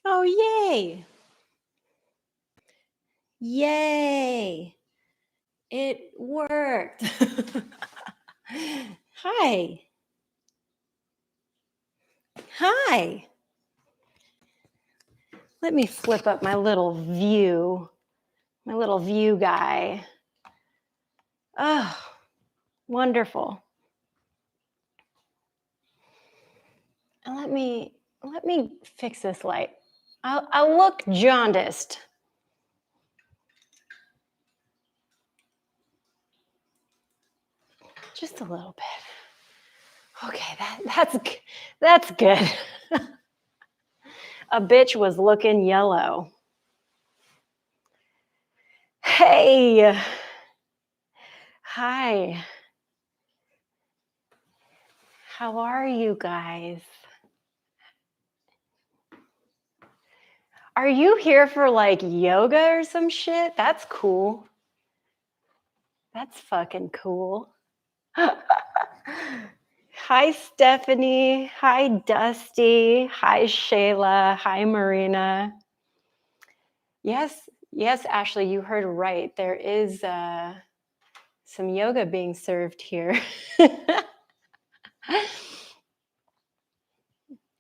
Oh, yay. Yay. It worked. Hi. Hi. Let me flip up my little view guy. Oh, wonderful. And let me fix this light. I'll look jaundiced. Just a little bit. Okay, that's good. A bitch was looking yellow. Hey. Hi. How are you guys? Are you here for like yoga or some shit? That's cool. That's fucking cool. Hi, Stephanie. Hi, Dusty. Hi, Shayla. Hi, Marina. Yes, Ashley, you heard right. There is some yoga being served here.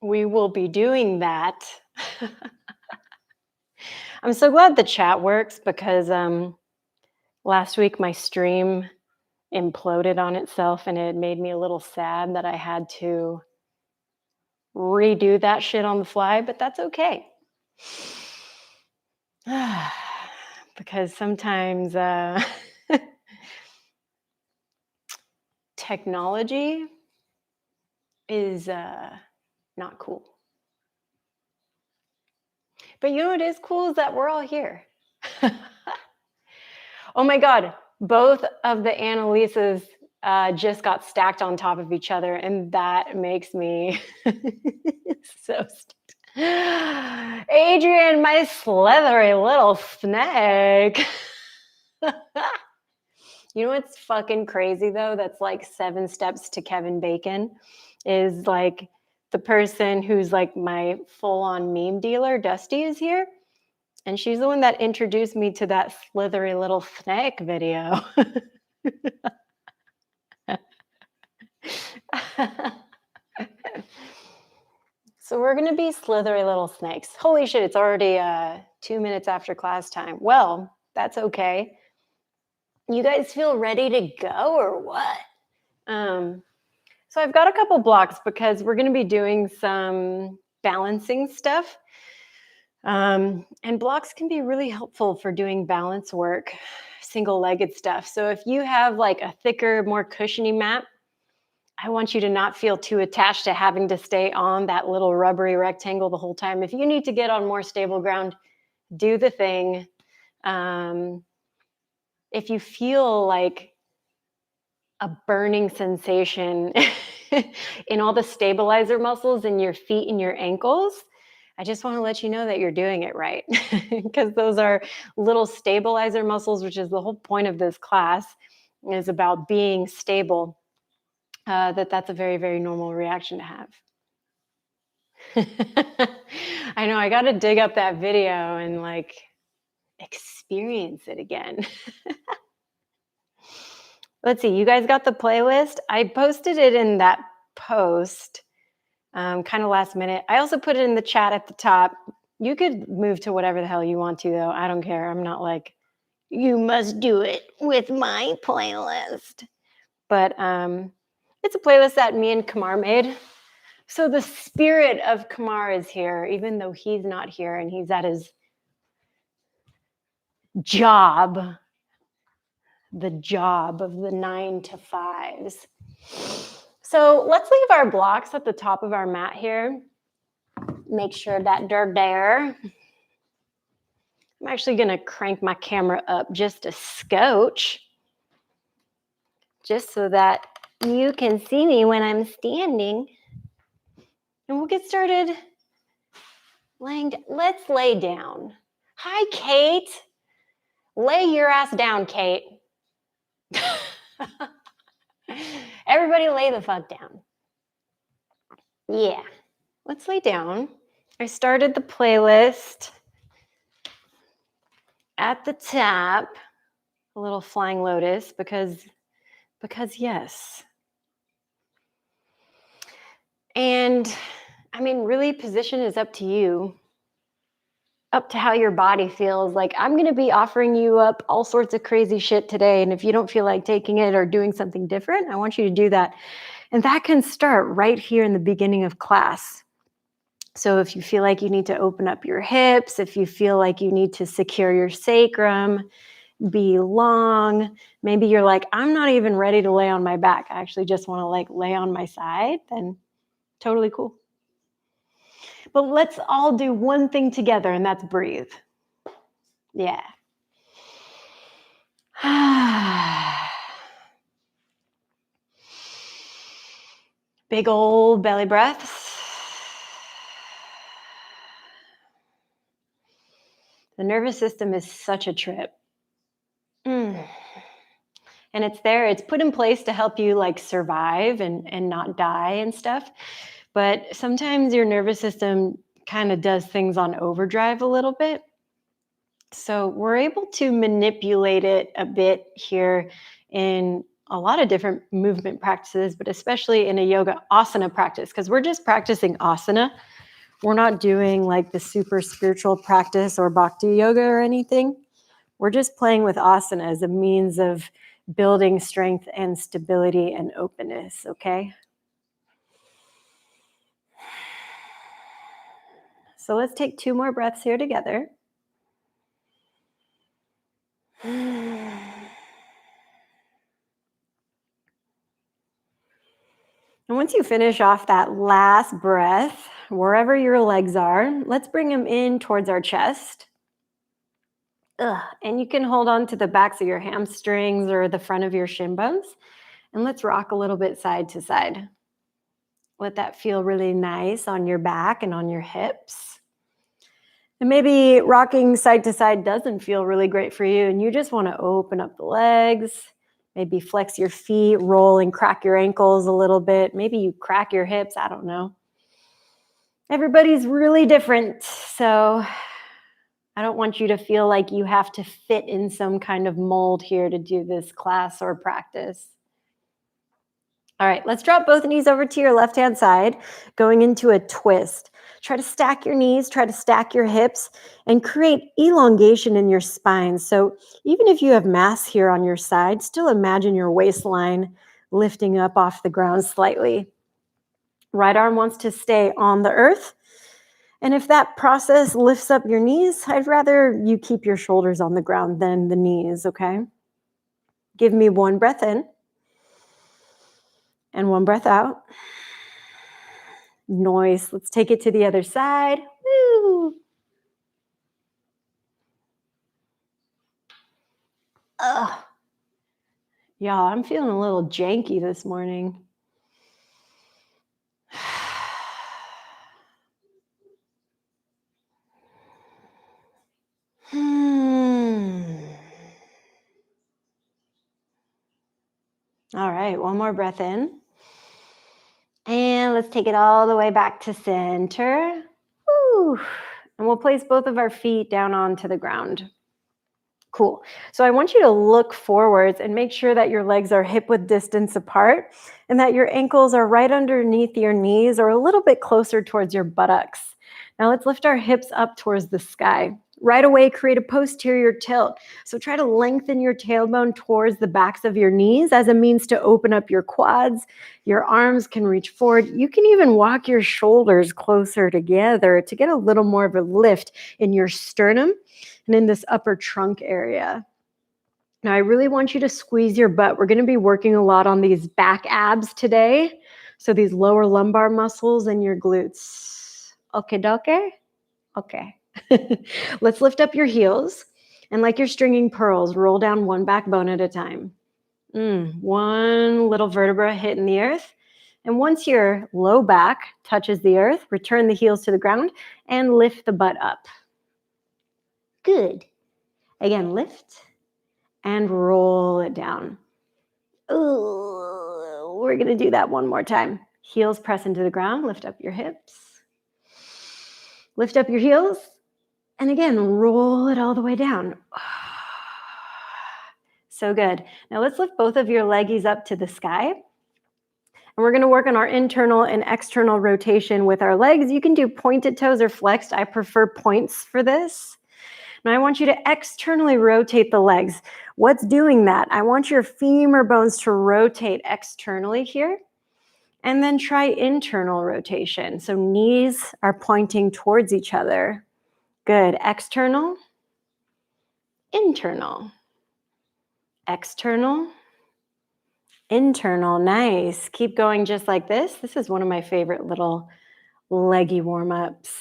We will be doing that. I'm so glad the chat works because last week my stream imploded on itself and it made me a little sad that I had to redo that shit on the fly, but that's okay. Because sometimes technology is not cool. But you know what is cool is that we're all here. Oh my God, both of the Annalises just got stacked on top of each other, and that makes me so stoked. Adrian, my slithery little snake. You know what's fucking crazy though? That's like 7 steps to Kevin Bacon is like the person who's like my full-on meme dealer, Dusty, is here. And she's the one that introduced me to that slithery little snake video. So we're going to be slithery little snakes. Holy shit, it's already 2 minutes after class time. Well, that's okay. You guys feel ready to go or what? So I've got a couple blocks because we're going to be doing some balancing stuff. And blocks can be really helpful for doing balance work, single-legged stuff. So if you have like a thicker, more cushiony mat, I want you to not feel too attached to having to stay on that little rubbery rectangle the whole time. If you need to get on more stable ground, do the thing. If you feel like a burning sensation in all the stabilizer muscles in your feet and your ankles, I just want to let you know that you're doing it right because those are little stabilizer muscles, which is the whole point of this class, is about being stable. That's a very, very normal reaction to have. I know, I got to dig up that video and like experience it again. Let's see, you guys got the playlist? I posted it in that post kind of last minute. I also put it in the chat at the top. You could move to whatever the hell you want to, though. I don't care. I'm not like, you must do it with my playlist. But it's a playlist that me and Kamar made. So the spirit of Kamar is here, even though he's not here and he's at his job, the job of the 9 to 5s. So let's leave our blocks at the top of our mat here. Make sure that they're there. I'm actually going to crank my camera up just a scotch, just so that you can see me when I'm standing. And we'll get started laying down. Let's lay down. Hi, Kate. Lay your ass down, Kate. Everybody lay the fuck down. Yeah. Let's lay down. I started the playlist at the top, a little flying lotus, because yes. And I mean, really, position is up to you, up to how your body feels. Like, I'm going to be offering you up all sorts of crazy shit today. And if you don't feel like taking it or doing something different, I want you to do that. And that can start right here in the beginning of class. So if you feel like you need to open up your hips, if you feel like you need to secure your sacrum, be long, maybe you're like, I'm not even ready to lay on my back. I actually just want to like lay on my side, then totally cool. But let's all do one thing together, and that's breathe. Yeah. Big old belly breaths. The nervous system is such a trip. And it's there, it's put in place to help you like survive and not die and stuff. But sometimes your nervous system kind of does things on overdrive a little bit. So we're able to manipulate it a bit here in a lot of different movement practices, but especially in a yoga asana practice, because we're just practicing asana. We're not doing like the super spiritual practice or bhakti yoga or anything. We're just playing with asana as a means of building strength and stability and openness, okay? So let's take 2 more breaths here together. And once you finish off that last breath, wherever your legs are, let's bring them in towards our chest. And you can hold on to the backs of your hamstrings or the front of your shin bones. And let's rock a little bit side to side. Let that feel really nice on your back and on your hips. And maybe rocking side to side doesn't feel really great for you, and you just want to open up the legs, maybe flex your feet, roll and crack your ankles a little bit. Maybe you crack your hips, I don't know. Everybody's really different, so I don't want you to feel like you have to fit in some kind of mold here to do this class or practice. All right, let's drop both knees over to your left-hand side, going into a twist. Try to stack your knees, try to stack your hips, and create elongation in your spine. So even if you have mass here on your side, still imagine your waistline lifting up off the ground slightly. Right arm wants to stay on the earth. And if that process lifts up your knees, I'd rather you keep your shoulders on the ground than the knees, okay? Give me 1 breath in and 1 breath out. Noise. Let's take it to the other side. Woo! Ugh. Y'all, I'm feeling a little janky this morning. All right, 1 more breath in. And let's take it all the way back to center. Woo. And we'll place both of our feet down onto the ground. Cool. So I want you to look forwards and make sure that your legs are hip width distance apart and that your ankles are right underneath your knees or a little bit closer towards your buttocks. Now let's lift our hips up towards the sky. Right away, create a posterior tilt. So try to lengthen your tailbone towards the backs of your knees as a means to open up your quads. Your arms can reach forward. You can even walk your shoulders closer together to get a little more of a lift in your sternum and in this upper trunk area. Now, I really want you to squeeze your butt. We're going to be working a lot on these back abs today. So these lower lumbar muscles and your glutes. Okay, doke? Okay. Let's lift up your heels. And like you're stringing pearls, roll down 1 backbone at a time. 1 little vertebra hitting the earth. And once your low back touches the earth, return the heels to the ground and lift the butt up. Good. Again, lift and roll it down. Ooh, we're going to do that 1 more time. Heels press into the ground, lift up your hips. Lift up your heels. And again, roll it all the way down. So good. Now let's lift both of your leggies up to the sky. And we're going to work on our internal and external rotation with our legs. You can do pointed toes or flexed. I prefer points for this. Now I want you to externally rotate the legs. What's doing that? I want your femur bones to rotate externally here. And then try internal rotation. So knees are pointing towards each other. Good. External, internal, external, internal. Nice. Keep going just like this. This is one of my favorite little leggy warm-ups.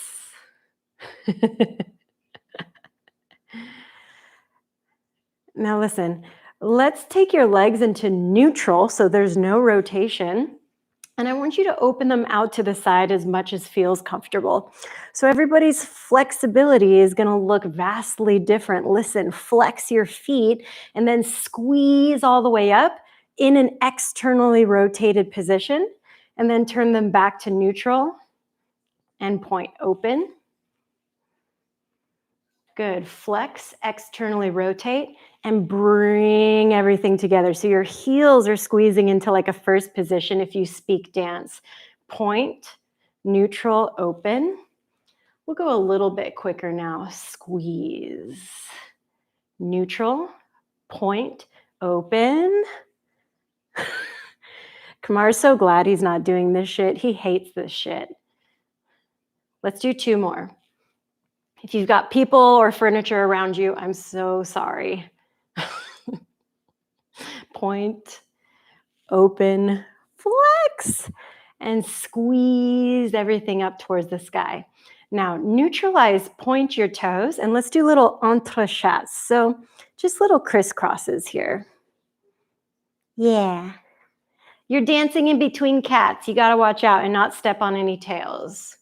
Now listen, let's take your legs into neutral so there's no rotation. And I want you to open them out to the side as much as feels comfortable. So everybody's flexibility is going to look vastly different. Listen, flex your feet and then squeeze all the way up in an externally rotated position, and then turn them back to neutral and point open. Good. Flex, externally rotate, and bring everything together. So your heels are squeezing into like a first position if you speak dance. Point, neutral, open. We'll go a little bit quicker now. Squeeze, neutral, point, open. Kamar's so glad he's not doing this shit. He hates this shit. Let's do 2 more. If you've got people or furniture around you, I'm so sorry. Point, open, flex, and squeeze everything up towards the sky. Now, neutralize, point your toes, and let's do little entrechats. So just little crisscrosses here. Yeah. You're dancing in between cats. You got to watch out and not step on any tails.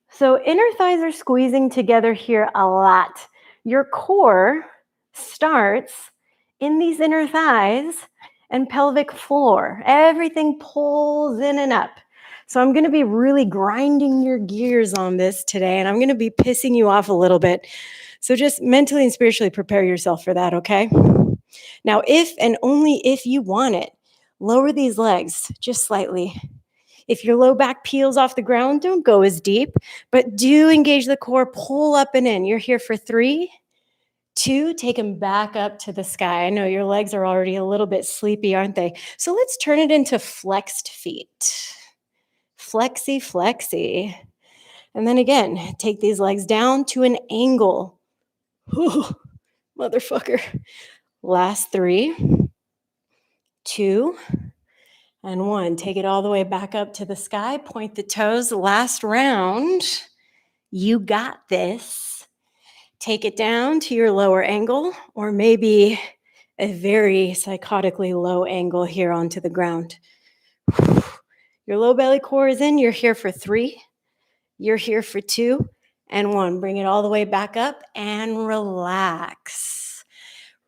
So inner thighs are squeezing together here a lot. Your core starts in these inner thighs and pelvic floor. Everything pulls in and up. So I'm going to be really grinding your gears on this today, and I'm going to be pissing you off a little bit. So just mentally and spiritually prepare yourself for that, okay? Now, if and only if you want it, lower these legs just slightly. If your low back peels off the ground, don't go as deep, but do engage the core, pull up and in. You're here for 3, 2, take them back up to the sky. I know your legs are already a little bit sleepy, aren't they? So let's turn it into flexed feet. Flexy, flexy. And then again, take these legs down to an angle. Whew, motherfucker. Last 3, 2, and 1. Take it all the way back up to the sky. Point the toes. Last round. You got this. Take it down to your lower angle, or maybe a very psychotically low angle here onto the ground. Your low belly core is in. You're here for 3. You're here for 2 and 1. Bring it all the way back up and relax.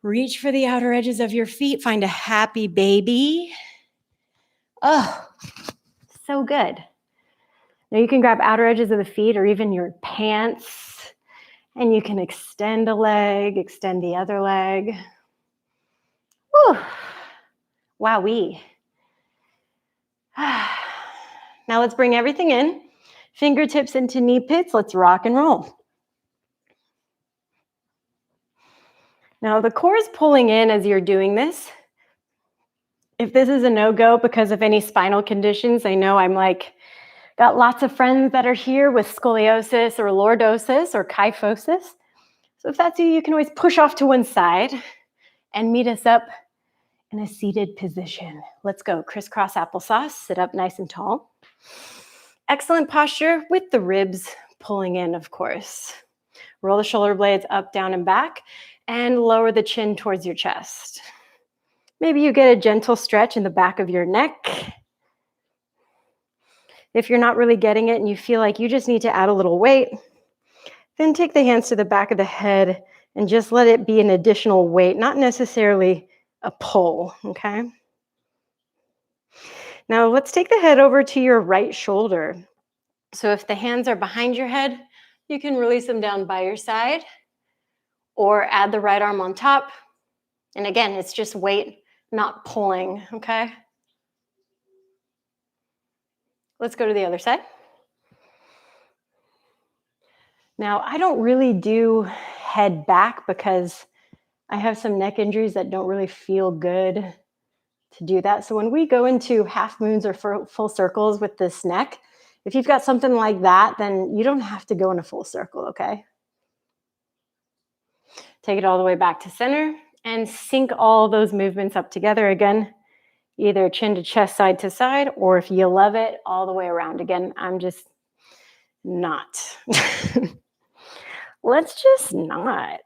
Reach for the outer edges of your feet. Find a happy baby. Oh, so good. Now you can grab outer edges of the feet or even your pants, and you can extend a leg, extend the other leg. Whew. Wowee. Now let's bring everything in. Fingertips into knee pits. Let's rock and roll. Now the core is pulling in as you're doing this. If this is a no-go because of any spinal conditions, I know I'm got lots of friends that are here with scoliosis or lordosis or kyphosis. So if that's you can always push off to one side and meet us up in a seated position. Let's go. Crisscross applesauce. Sit up nice and tall. Excellent posture with the ribs pulling in, of course. Roll the shoulder blades up, down, and back, and lower the chin towards your chest. Maybe you get a gentle stretch in the back of your neck. If you're not really getting it and you feel like you just need to add a little weight, then take the hands to the back of the head and just let it be an additional weight, not necessarily a pull, okay? Now let's take the head over to your right shoulder. So if the hands are behind your head, You can release them down by your side or add the right arm on top. And again, it's just weight, not pulling, okay? Let's go to the other side. Now, I don't really do head back because I have some neck injuries that don't really feel good to do that. So when we go into half moons or full circles with this neck, if you've got something like that, then you don't have to go in a full circle, okay? Take it all the way back to center and sync all those movements up together again, either chin to chest, side to side, or if you love it, all the way around. Again, I'm just not. Let's just not.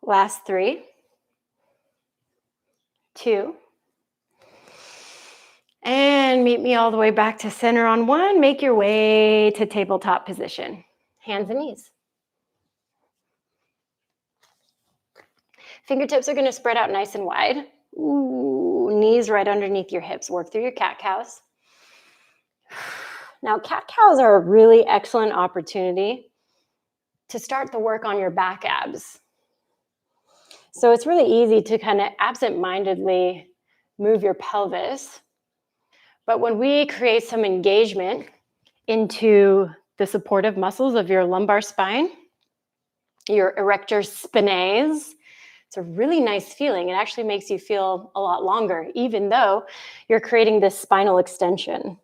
Last 3, 2, and meet me all the way back to center on 1. Make your way to tabletop position. Hands and knees. Fingertips are going to spread out nice and wide. Ooh, knees right underneath your hips. Work through your cat-cows. Now, cat-cows are a really excellent opportunity to start the work on your back abs. So it's really easy to kind of absent-mindedly move your pelvis. But when we create some engagement into the supportive muscles of your lumbar spine, your erector spinae, it's a really nice feeling. It actually makes you feel a lot longer, even though you're creating this spinal extension.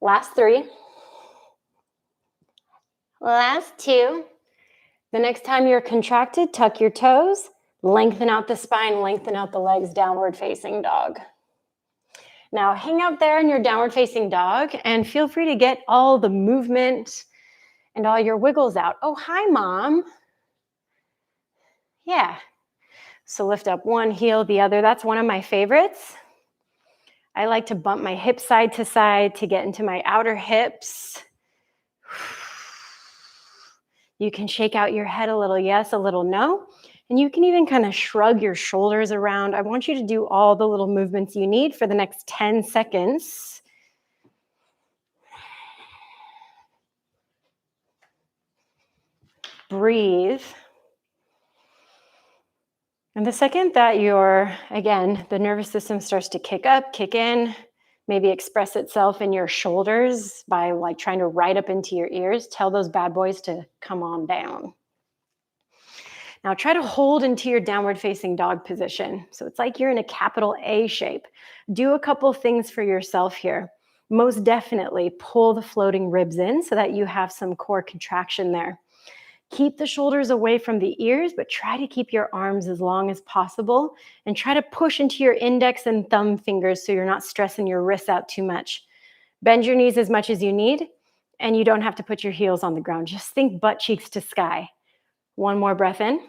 Last 3. Last 2. The next time you're contracted, tuck your toes, lengthen out the spine, lengthen out the legs, downward facing dog. Now hang out there in your downward facing dog and feel free to get all the movement and all your wiggles out. Oh, hi, Mom. Yeah. So lift up one, heel the other. That's one of my favorites. I like to bump my hips side to side to get into my outer hips. You can shake out your head a little yes, a little no. And you can even kind of shrug your shoulders around. I want you to do all the little movements you need for the next 10 seconds. Breathe. And the second that the nervous system starts to kick up, kick in, maybe express itself in your shoulders by like trying to ride up into your ears, tell those bad boys to come on down. Now try to hold into your downward facing dog position. So it's like you're in a capital A shape. Do a couple things for yourself here. Most definitely pull the floating ribs in so that you have some core contraction there. Keep the shoulders away from the ears, but try to keep your arms as long as possible and try to push into your index and thumb fingers so you're not stressing your wrists out too much. Bend your knees as much as you need, and you don't have to put your heels on the ground. Just think butt cheeks to sky. One more breath in.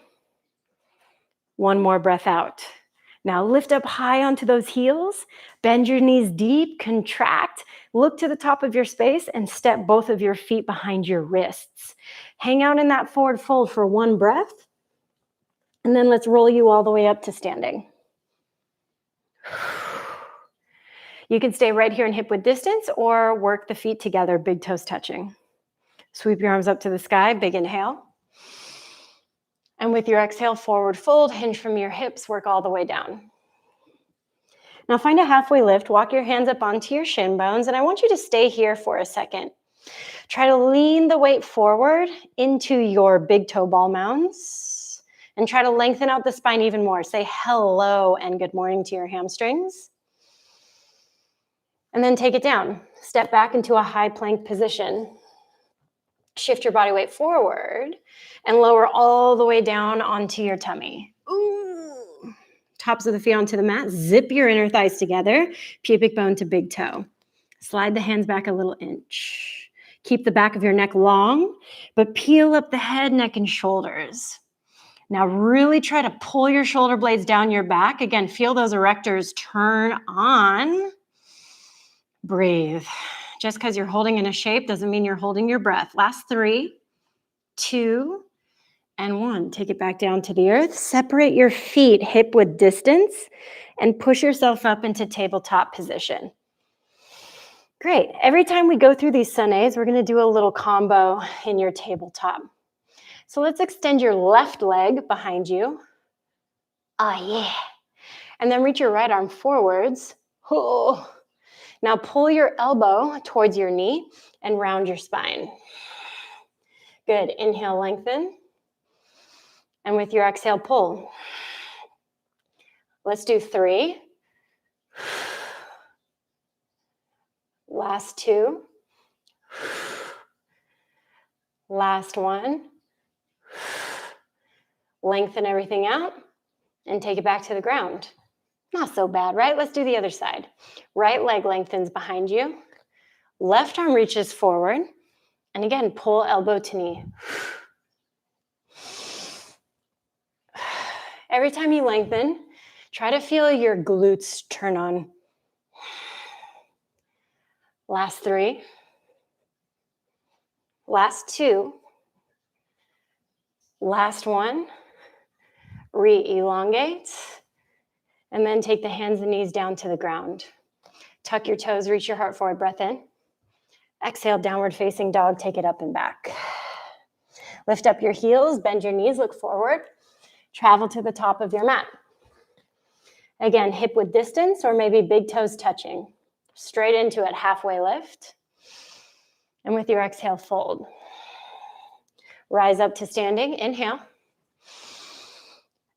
One more breath out. Now lift up high onto those heels, bend your knees deep, contract, look to the top of your space and step both of your feet behind your wrists. Hang out in that forward fold for one breath, and then let's roll you all the way up to standing. You can stay right here in hip width distance or work the feet together, big toes touching. Sweep your arms up to the sky, big inhale. And with your exhale, forward fold, hinge from your hips, work all the way down. Now find a halfway lift, walk your hands up onto your shin bones, and I want you to stay here for a second. Try to lean the weight forward into your big toe ball mounds and try to lengthen out the spine even more. Say hello and good morning to your hamstrings. And then take it down. Step back into a high plank position. Shift your body weight forward and lower all the way down onto your tummy. Ooh. Tops of the feet onto the mat. Zip your inner thighs together. Pubic bone to big toe. Slide the hands back a little inch. Keep the back of your neck long, but peel up the head, neck, and shoulders. Now really try to pull your shoulder blades down your back. Again, feel those erectors turn on. Breathe. Just because you're holding in a shape doesn't mean you're holding your breath. Last 3, 2, and 1. Take it back down to the earth. Separate your feet hip width distance and push yourself up into tabletop position. Great. Every time we go through these sunnays, we're going to do a little combo in your tabletop. So let's extend your left leg behind you. Oh, yeah. And then reach your right arm forwards. Oh. Now pull your elbow towards your knee and round your spine. Good. Inhale, lengthen. And with your exhale, pull. Let's do 3. Last 2. Last 1. Lengthen everything out and take it back to the ground. Not so bad, right? Let's do the other side. Right leg lengthens behind you. Left arm reaches forward. And again, pull elbow to knee. Every time you lengthen, try to feel your glutes turn on. Last 3. Last 2. Last 1. Re-elongate. And then take the hands and knees down to the ground. Tuck your toes, reach your heart forward, breath in. Exhale, downward facing dog, take it up and back. Lift up your heels, bend your knees, look forward. Travel to the top of your mat. Again, hip width distance or maybe big toes touching. Straight into it, halfway lift. And with your exhale, fold. Rise up to standing, inhale.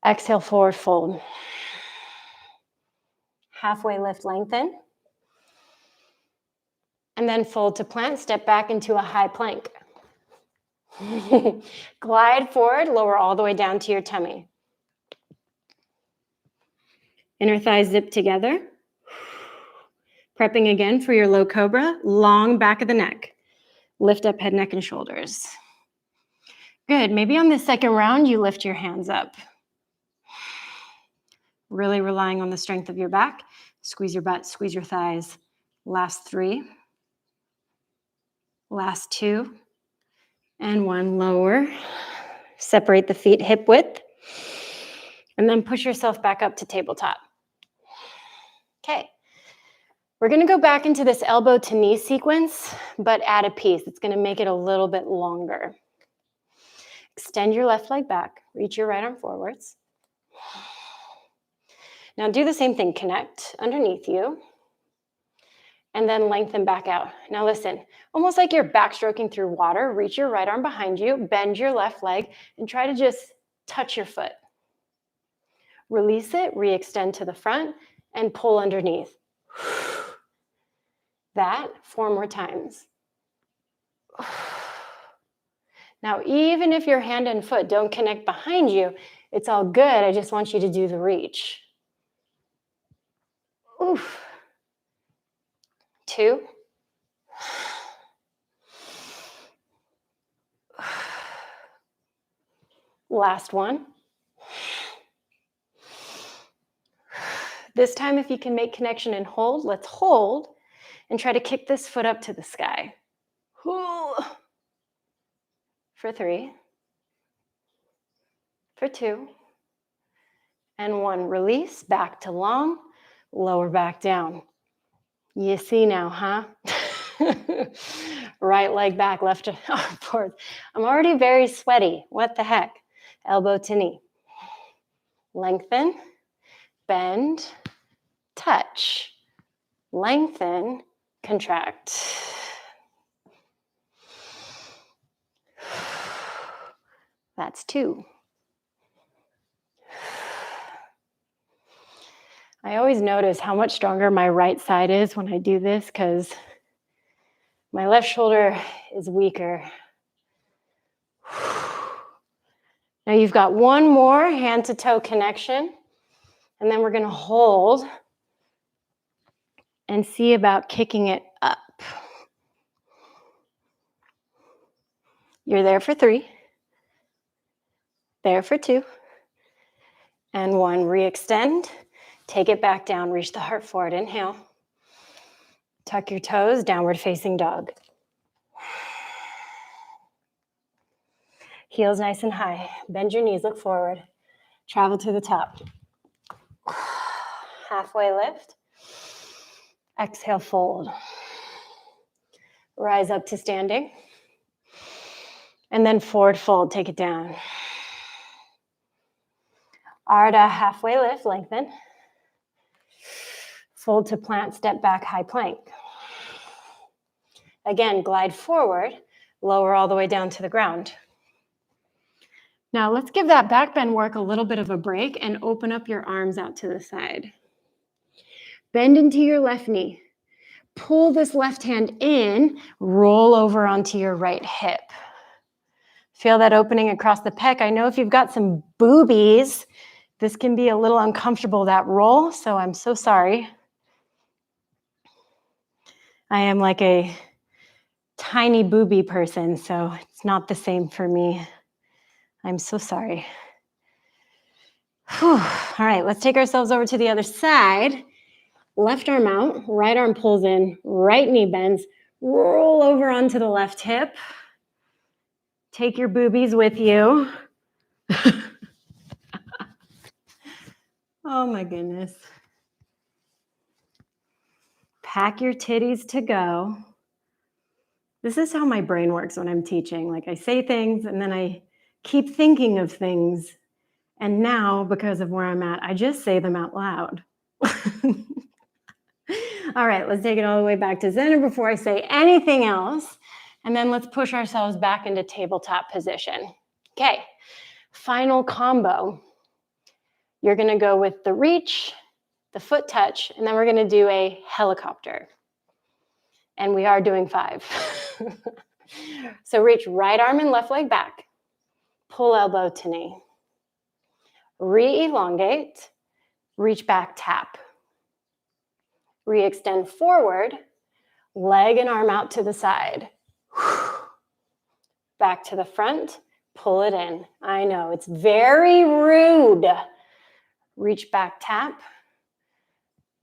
Exhale, forward fold. Halfway lift, lengthen. And then fold to plank, step back into a high plank. Glide forward, lower all the way down to your tummy. Inner thighs zip together. Prepping again for your low cobra, long back of the neck. Lift up head, neck, and shoulders. Good, maybe on the second round, you lift your hands up. Really relying on the strength of your back. Squeeze your butt, squeeze your thighs. Last 3. Last 2. And 1, lower. Separate the feet hip width. And then push yourself back up to tabletop. Okay. We're going to go back into this elbow to knee sequence, but add a piece. It's going to make it a little bit longer. Extend your left leg back. Reach your right arm forwards. Now do the same thing. Connect underneath you. And then lengthen back out. Now listen, almost like you're backstroking through water, reach your right arm behind you, bend your left leg, and try to just touch your foot. Release it, re-extend to the front, and pull underneath. That 4 more times. Now, even if your hand and foot don't connect behind you, it's all good. I just want you to do the reach. Oof. 2. Last 1. This time, if you can make connection and hold, let's hold and try to kick this foot up to the sky. For 3. For 2. And 1. Release, back to long, lower back down. You see now, huh? Right leg back, left arm forward. I'm already very sweaty. What the heck? Elbow to knee. Lengthen, bend, touch. Lengthen, contract. That's 2. I always notice how much stronger my right side is when I do this because my left shoulder is weaker. Now you've got 1 more hand to toe connection, and then we're going to hold and see about kicking it up. You're there for 3, there for 2, and 1. Re-extend, take it back down, reach the heart forward, inhale. Tuck your toes, downward facing dog. Heels nice and high. Bend your knees, look forward. Travel to the top. Halfway lift. Exhale, fold. Rise up to standing. And then forward fold, take it down. Ardha halfway lift, lengthen. Fold to plant, step back, high plank. Again, glide forward, lower all the way down to the ground. Now let's give that back bend work a little bit of a break and open up your arms out to the side. Bend into your left knee. Pull this left hand in, roll over onto your right hip. Feel that opening across the pec. I know if you've got some boobies, this can be a little uncomfortable, that roll, so I'm so sorry. I am like a tiny boobie person, so it's not the same for me. I'm so sorry. Whew. All right, let's take ourselves over to the other side. Left arm out, right arm pulls in, right knee bends, roll over onto the left hip. Take your boobies with you. Oh my goodness. Pack your titties to go. This is how my brain works when I'm teaching. Like, I say things and then I keep thinking of things. And now, because of where I'm at, I just say them out loud. All right, let's take it all the way back to center before I say anything else. And then let's push ourselves back into tabletop position. Okay, final combo. You're gonna go with the reach, the foot touch, and then we're gonna do a helicopter. And we are doing 5. So reach right arm and left leg back. Pull elbow to knee. Re-elongate, reach back, tap. Re-extend forward, leg and arm out to the side. Back to the front, pull it in. I know, it's very rude. Reach back, tap.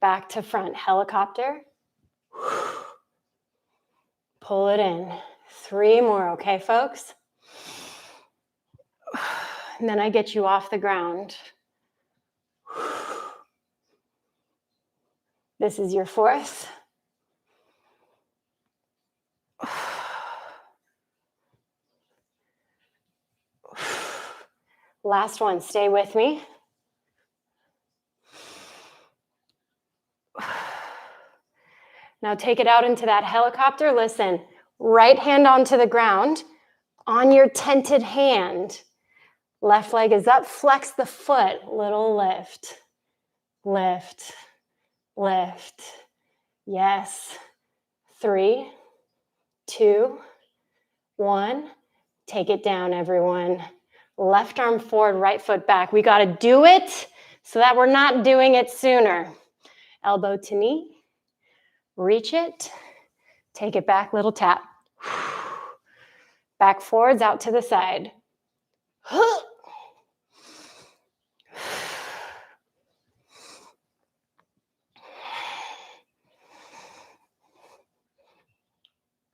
Back to front, helicopter. Pull it in. 3 more, okay, folks? And then I get you off the ground. This is your 4th. Last one, stay with me. Now take it out into that helicopter. Listen, right hand onto the ground, on your tented hand. Left leg is up, flex the foot, little lift, lift, lift. Yes. 3, 2, 1. Take it down, everyone. Left arm forward, right foot back. We got to do it so that we're not doing it sooner. Elbow to knee. Reach it. Take it back, little tap. Back forwards, out to the side.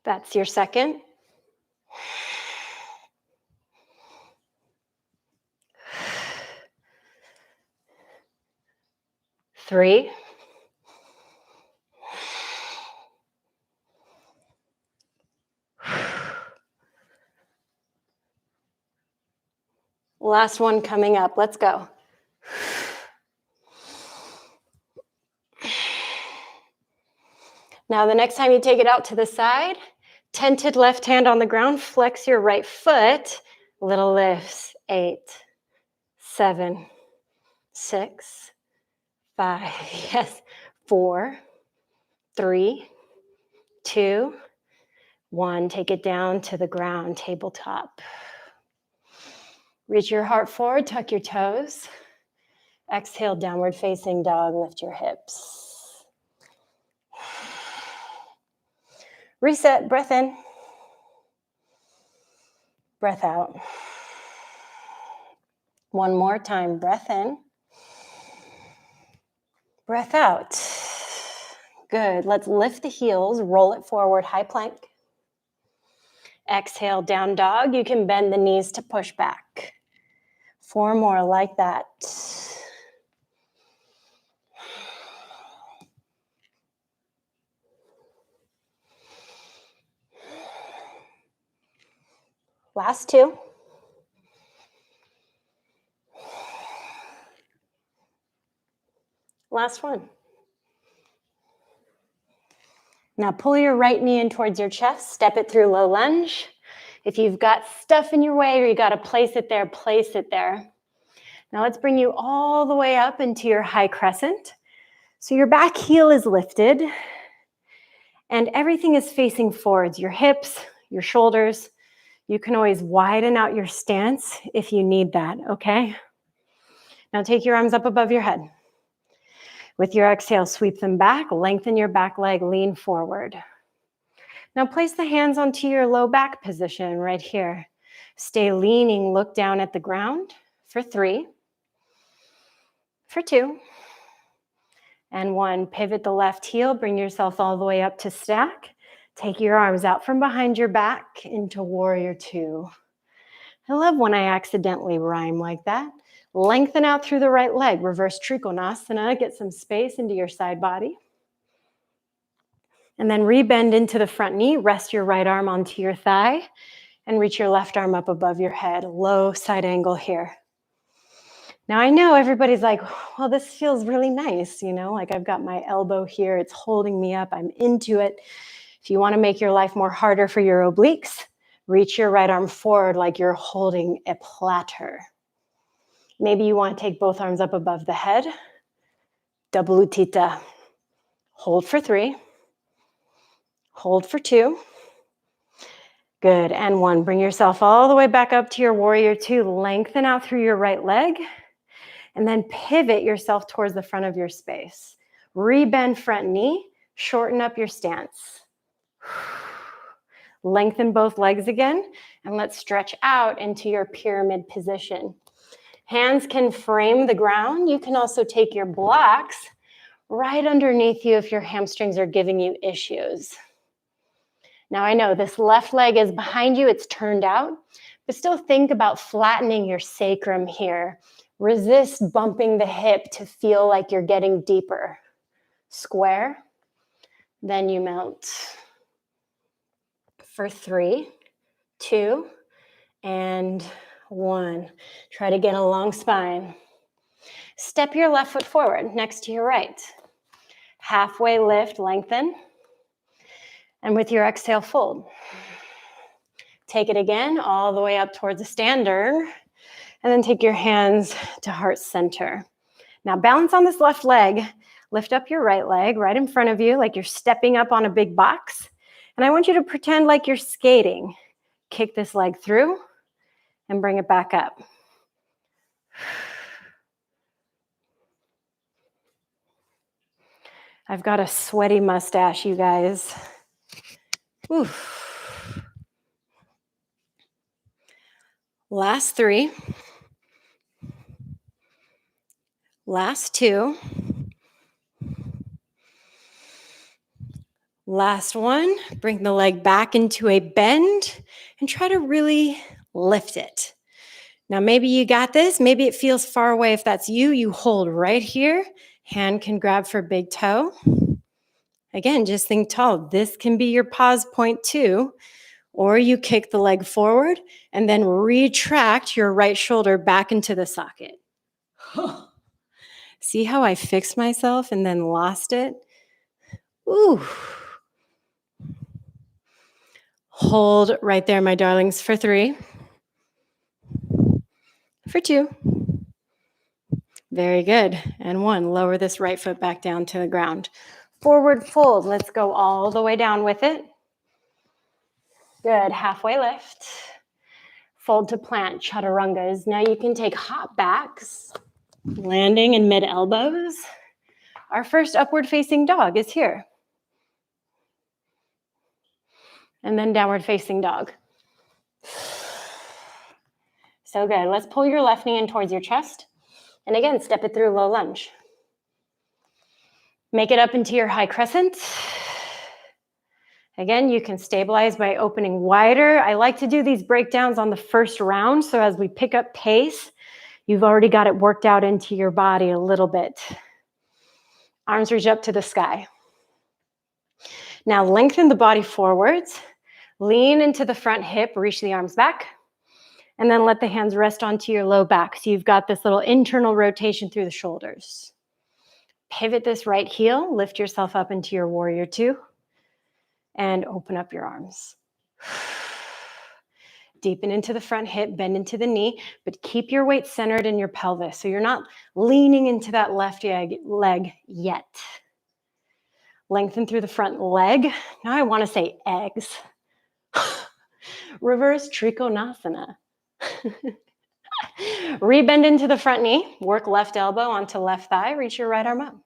That's your second. Three. Last one coming up. Let's go. Now, the next time you take it out to the side, tented left hand on the ground, flex your right foot, little lifts. 8, 7, 6, 5, yes, 4, 3, 2, 1. Take it down to the ground, tabletop. Reach your heart forward, tuck your toes. Exhale, downward facing dog, lift your hips. Reset, breath in. Breath out. One more time, breath in. Breath out. Good, let's lift the heels, roll it forward, high plank. Exhale, down dog. You can bend the knees to push back. 4 more like that. Last two. Last one. Now pull your right knee in towards your chest, step it through low lunge. If you've got stuff in your way or you got to place it there, place it there. Now let's bring you all the way up into your high crescent. So your back heel is lifted and everything is facing forwards, your hips, your shoulders. You can always widen out your stance if you need that, okay? Now take your arms up above your head. With your exhale, sweep them back, lengthen your back leg, lean forward. Now place the hands onto your low back position right here. Stay leaning, look down at the ground for 3, for 2, and 1. Pivot the left heel, bring yourself all the way up to stack. Take your arms out from behind your back into warrior 2. I love when I accidentally rhyme like that. Lengthen out through the right leg, reverse Trikonasana, get some space into your side body. And then rebend into the front knee, rest your right arm onto your thigh, and reach your left arm up above your head, low side angle here. Now I know everybody's like, well, this feels really nice, like I've got my elbow here, it's holding me up, I'm into it. If you want to make your life more harder for your obliques, reach your right arm forward like you're holding a platter. Maybe you want to take both arms up above the head. Double Utthita. Hold for 3. Hold for 2. Good, and 1. Bring yourself all the way back up to your warrior 2. Lengthen out through your right leg. And then pivot yourself towards the front of your space. Rebend front knee. Shorten up your stance. Lengthen both legs again. And let's stretch out into your pyramid position. Hands can frame the ground. You can also take your blocks right underneath you if your hamstrings are giving you issues. Now I know this left leg is behind you, it's turned out, but still think about flattening your sacrum here. Resist bumping the hip to feel like you're getting deeper. Square, then you melt. For 3, 2, and 1. Try to get a long spine. Step your left foot forward next to your right. Halfway lift, lengthen. And with your exhale, fold. Take it again all the way up towards a stander. And then take your hands to heart center. Now balance on this left leg. Lift up your right leg right in front of you like you're stepping up on a big box. And I want you to pretend like you're skating. Kick this leg through and bring it back up. I've got a sweaty mustache, you guys. Oof. Last 3. Last 2. Last 1. Bring the leg back into a bend and try to really lift it. Now maybe you got this. Maybe it feels far away. If that's you, you hold right here. Hand can grab for big toe. Again, just think tall. This can be your pause point too. Or you kick the leg forward and then retract your right shoulder back into the socket. See how I fixed myself and then lost it? Ooh. Hold right there, my darlings, for 3. For 2. Very good. And 1. Lower this right foot back down to the ground. Forward fold. Let's go all the way down with it. Good. Halfway lift. Fold to plant, chaturangas. Now you can take hop backs, landing in mid elbows. Our first upward facing dog is here. And then downward facing dog. So good. Let's pull your left knee in towards your chest. And again, step it through low lunge. Make it up into your high crescent. Again, you can stabilize by opening wider. I like to do these breakdowns on the first round, so as we pick up pace, you've already got it worked out into your body a little bit. Arms reach up to the sky. Now lengthen the body forwards. Lean into the front hip, reach the arms back. And then let the hands rest onto your low back. So you've got this little internal rotation through the shoulders. Pivot this right heel, lift yourself up into your warrior two, and open up your arms. Deepen into the front hip, bend into the knee, but keep your weight centered in your pelvis. So you're not leaning into that left leg yet. Lengthen through the front leg. Now I want to say eggs. Reverse Trikonasana. Rebend into the front knee. Work left elbow onto left thigh. Reach your right arm up.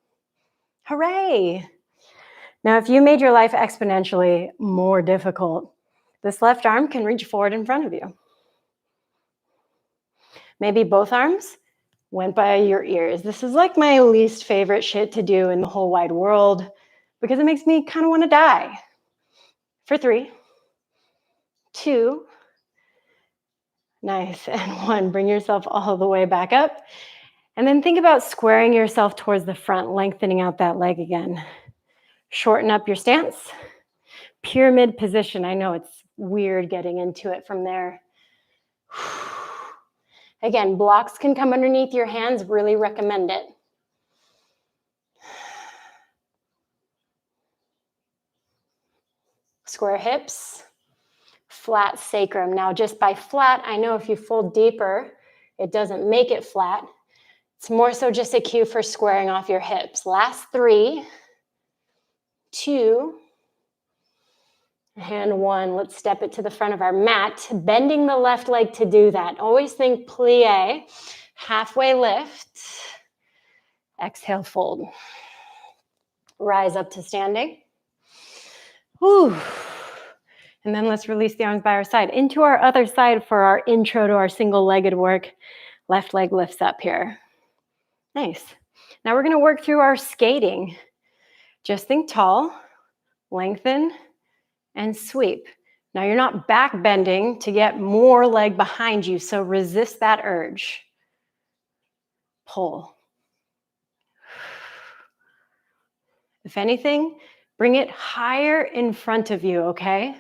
Hooray! Now, if you made your life exponentially more difficult, this left arm can reach forward in front of you. Maybe both arms went by your ears. This is like my least favorite shit to do in the whole wide world because it makes me kind of want to die. For 3, 2, nice, and 1. Bring yourself all the way back up. And then think about squaring yourself towards the front, lengthening out that leg again. Shorten up your stance. Pyramid position. I know it's weird getting into it from there. Again, blocks can come underneath your hands. Really recommend it. Square hips. Flat sacrum. Now, just by flat, I know if you fold deeper, it doesn't make it flat. It's more so just a cue for squaring off your hips. Last 3, 2, and 1. Let's step it to the front of our mat, bending the left leg to do that. Always think plie, halfway lift, exhale, fold. Rise up to standing. Whew. And then let's release the arms by our side. Into our other side for our intro to our single-legged work. Left leg lifts up here. Nice. Now we're going to work through our skating. Just think tall, lengthen, and sweep. Now you're not back bending to get more leg behind you, so resist that urge. Pull. If anything, bring it higher in front of you, okay?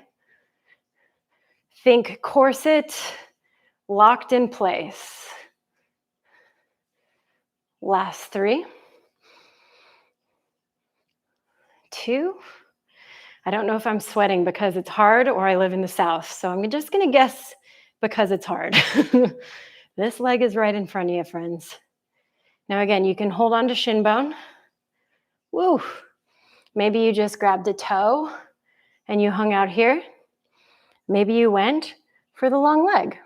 Think corset locked in place. Last 3, 2. I don't know if I'm sweating because it's hard or I live in the South, so I'm just going to guess because it's hard. This leg is right in front of you, friends. Now again, you can hold on to shin bone. Woo! Maybe you just grabbed a toe and you hung out here. Maybe you went for the long leg.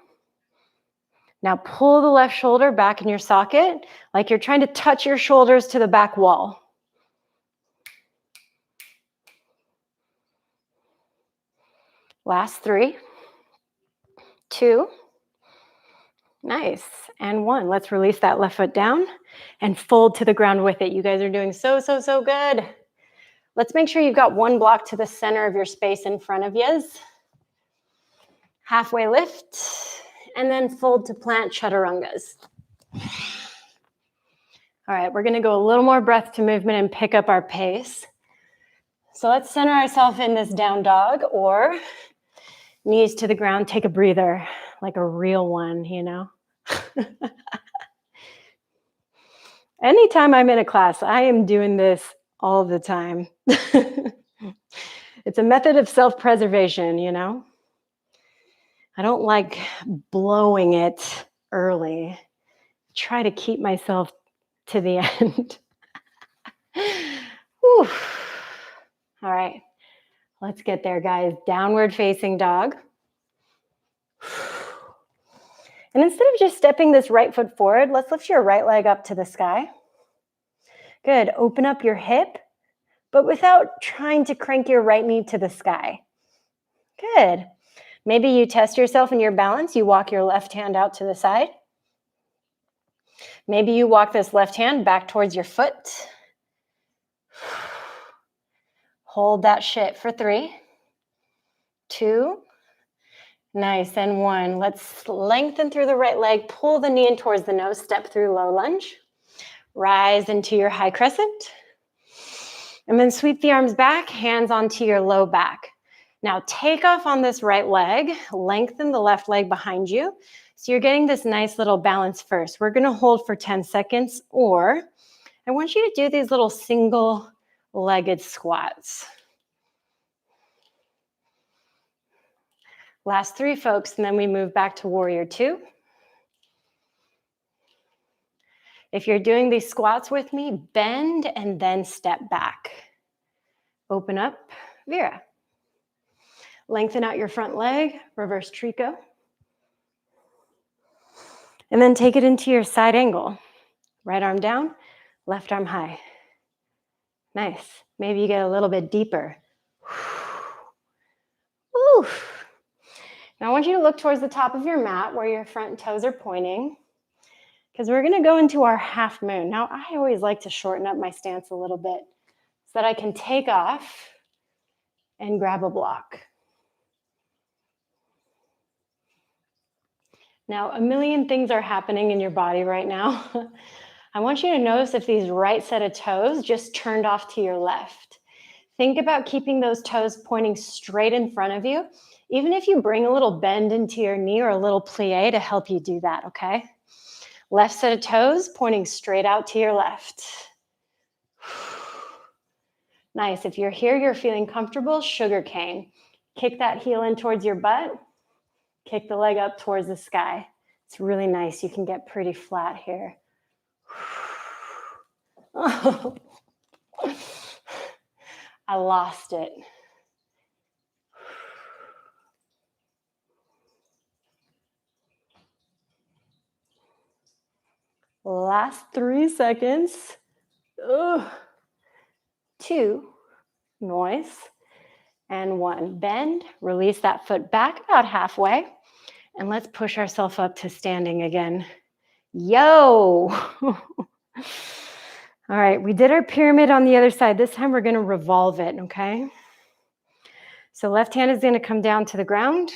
Now pull the left shoulder back in your socket like you're trying to touch your shoulders to the back wall. Last 3, 2, nice, and 1. Let's release that left foot down and fold to the ground with it. You guys are doing so good. Let's make sure you've got one block to the center of your space in front of you. Halfway lift, and then fold to plant chaturangas. All right, we're gonna go a little more breath to movement and pick up our pace. So let's center ourselves in this down dog, or knees to the ground, take a breather, like a real one, you know? Anytime I'm in a class, I am doing this all the time. It's a method of self-preservation, you know? I don't like blowing it early. Try to keep myself to the end. Whew. All right, let's get there, guys. Downward facing dog. And instead of just stepping this right foot forward, let's lift your right leg up to the sky. Good. Open up your hip, but without trying to crank your right knee to the sky. Good. Maybe you test yourself in your balance. You walk your left hand out to the side. Maybe you walk this left hand back towards your foot. Hold that shit for 3, 2, nice, and 1. Let's lengthen through the right leg, pull the knee in towards the nose, step through low lunge. Rise into your high crescent. And then sweep the arms back, hands onto your low back. Now take off on this right leg, lengthen the left leg behind you. So you're getting this nice little balance first. We're gonna hold for 10 seconds, or I want you to do these little single-legged squats. Last 3, folks, and then we move back to warrior 2. If you're doing these squats with me, bend and then step back. Open up, Vera. Lengthen out your front leg, reverse trico. And then take it into your side angle. Right arm down, left arm high. Nice. Maybe you get a little bit deeper. Woo. Now I want you to look towards the top of your mat where your front toes are pointing, because we're going to go into our half moon. Now I always like to shorten up my stance a little bit so that I can take off and grab a block. Now, a million things are happening in your body right now. I want you to notice if these right set of toes just turned off to your left. Think about keeping those toes pointing straight in front of you, even if you bring a little bend into your knee or a little plie to help you do that, okay? Left set of toes pointing straight out to your left. Nice. If you're here, you're feeling comfortable, sugar cane. Kick that heel in towards your butt. Kick the leg up towards the sky. It's really nice. You can get pretty flat here. Oh, I lost it. Last 3 seconds. Ugh. 2, noise, and 1. Bend, release that foot back about halfway, and let's push ourselves up to standing again. Yo! All right, we did our pyramid on the other side. This time we're going to revolve it, okay? So left hand is going to come down to the ground.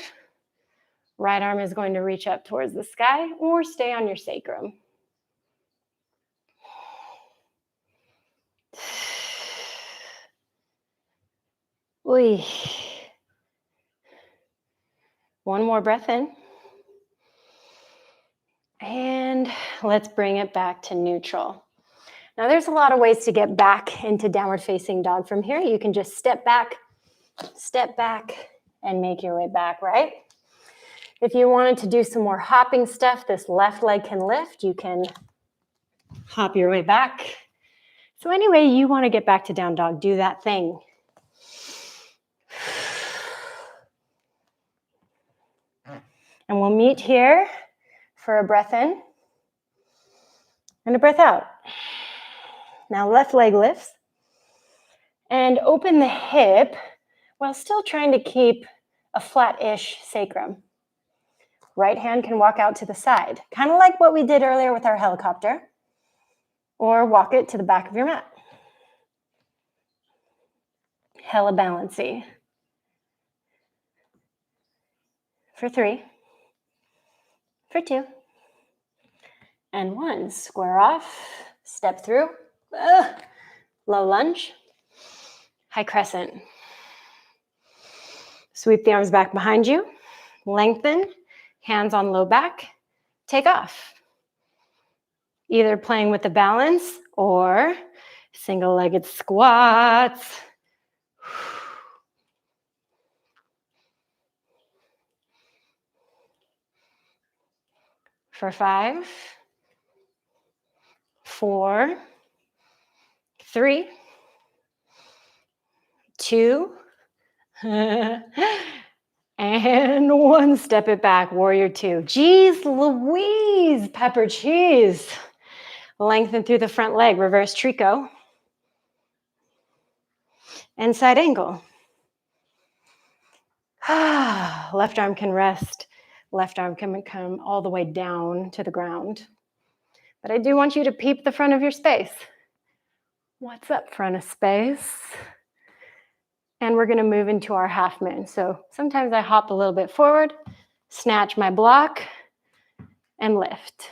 Right arm is going to reach up towards the sky or stay on your sacrum. Oy. One more breath in. And let's bring it back to neutral. Now there's a lot of ways to get back into downward facing dog from here. You can just step back, and make your way back, right? If you wanted to do some more hopping stuff, this left leg can lift. You can hop your way back. So anyway, you want to get back to down dog, do that thing. And we'll meet here for a breath in and a breath out. Now left leg lifts and open the hip while still trying to keep a flat-ish sacrum. Right hand can walk out to the side, kind of like what we did earlier with our helicopter, or walk it to the back of your mat. Hella balancy. For 3, for 2, and 1. Square off, step through, low lunge, high crescent. Sweep the arms back behind you, lengthen, hands on low back, take off. Either playing with the balance or single-legged squats. For 5, 4, 3, 2, and 1. Step it back, warrior 2. Geez Louise, pepper cheese. Lengthen through the front leg, reverse trico. And side angle. Left arm can rest. Left arm can come all the way down to the ground. But I do want you to peep the front of your space. What's up, front of space? And we're going to move into our half moon. So sometimes I hop a little bit forward, snatch my block, and lift.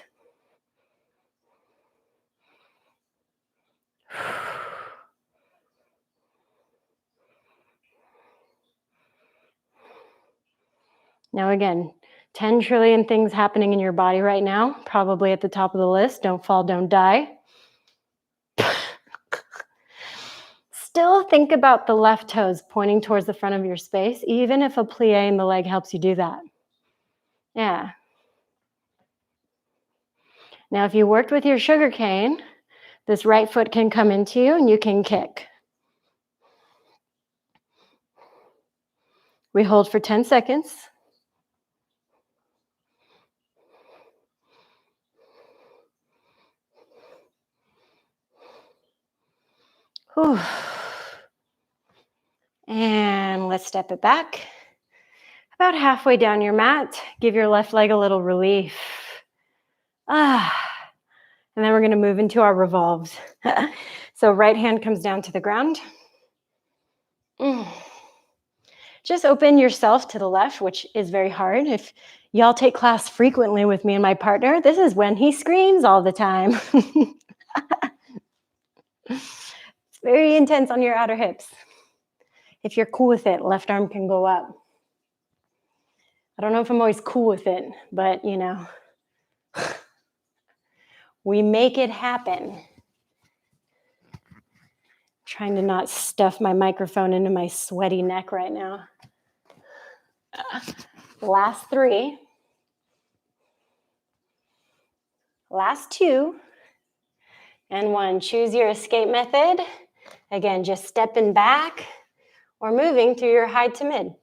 Now again, 10 trillion things happening in your body right now, probably at the top of the list. Don't fall, don't die. Still think about the left toes pointing towards the front of your space, even if a plie in the leg helps you do that. Yeah. Now, if you worked with your sugar cane, this right foot can come into you and you can kick. We hold for 10 seconds. Whew. And let's step it back. About halfway down your mat, give your left leg a little relief. And then we're going to move into our revolves. So right hand comes down to the ground. Just open yourself to the left, which is very hard. If y'all take class frequently with me and my partner, this is when he screams all the time. It's very intense on your outer hips. If you're cool with it, left arm can go up. I don't know if I'm always cool with it, but you know, we make it happen. Trying to not stuff my microphone into my sweaty neck right now. Last 3. Last 2. And 1. Choose your escape method. Again, just stepping back or moving through your high to mid.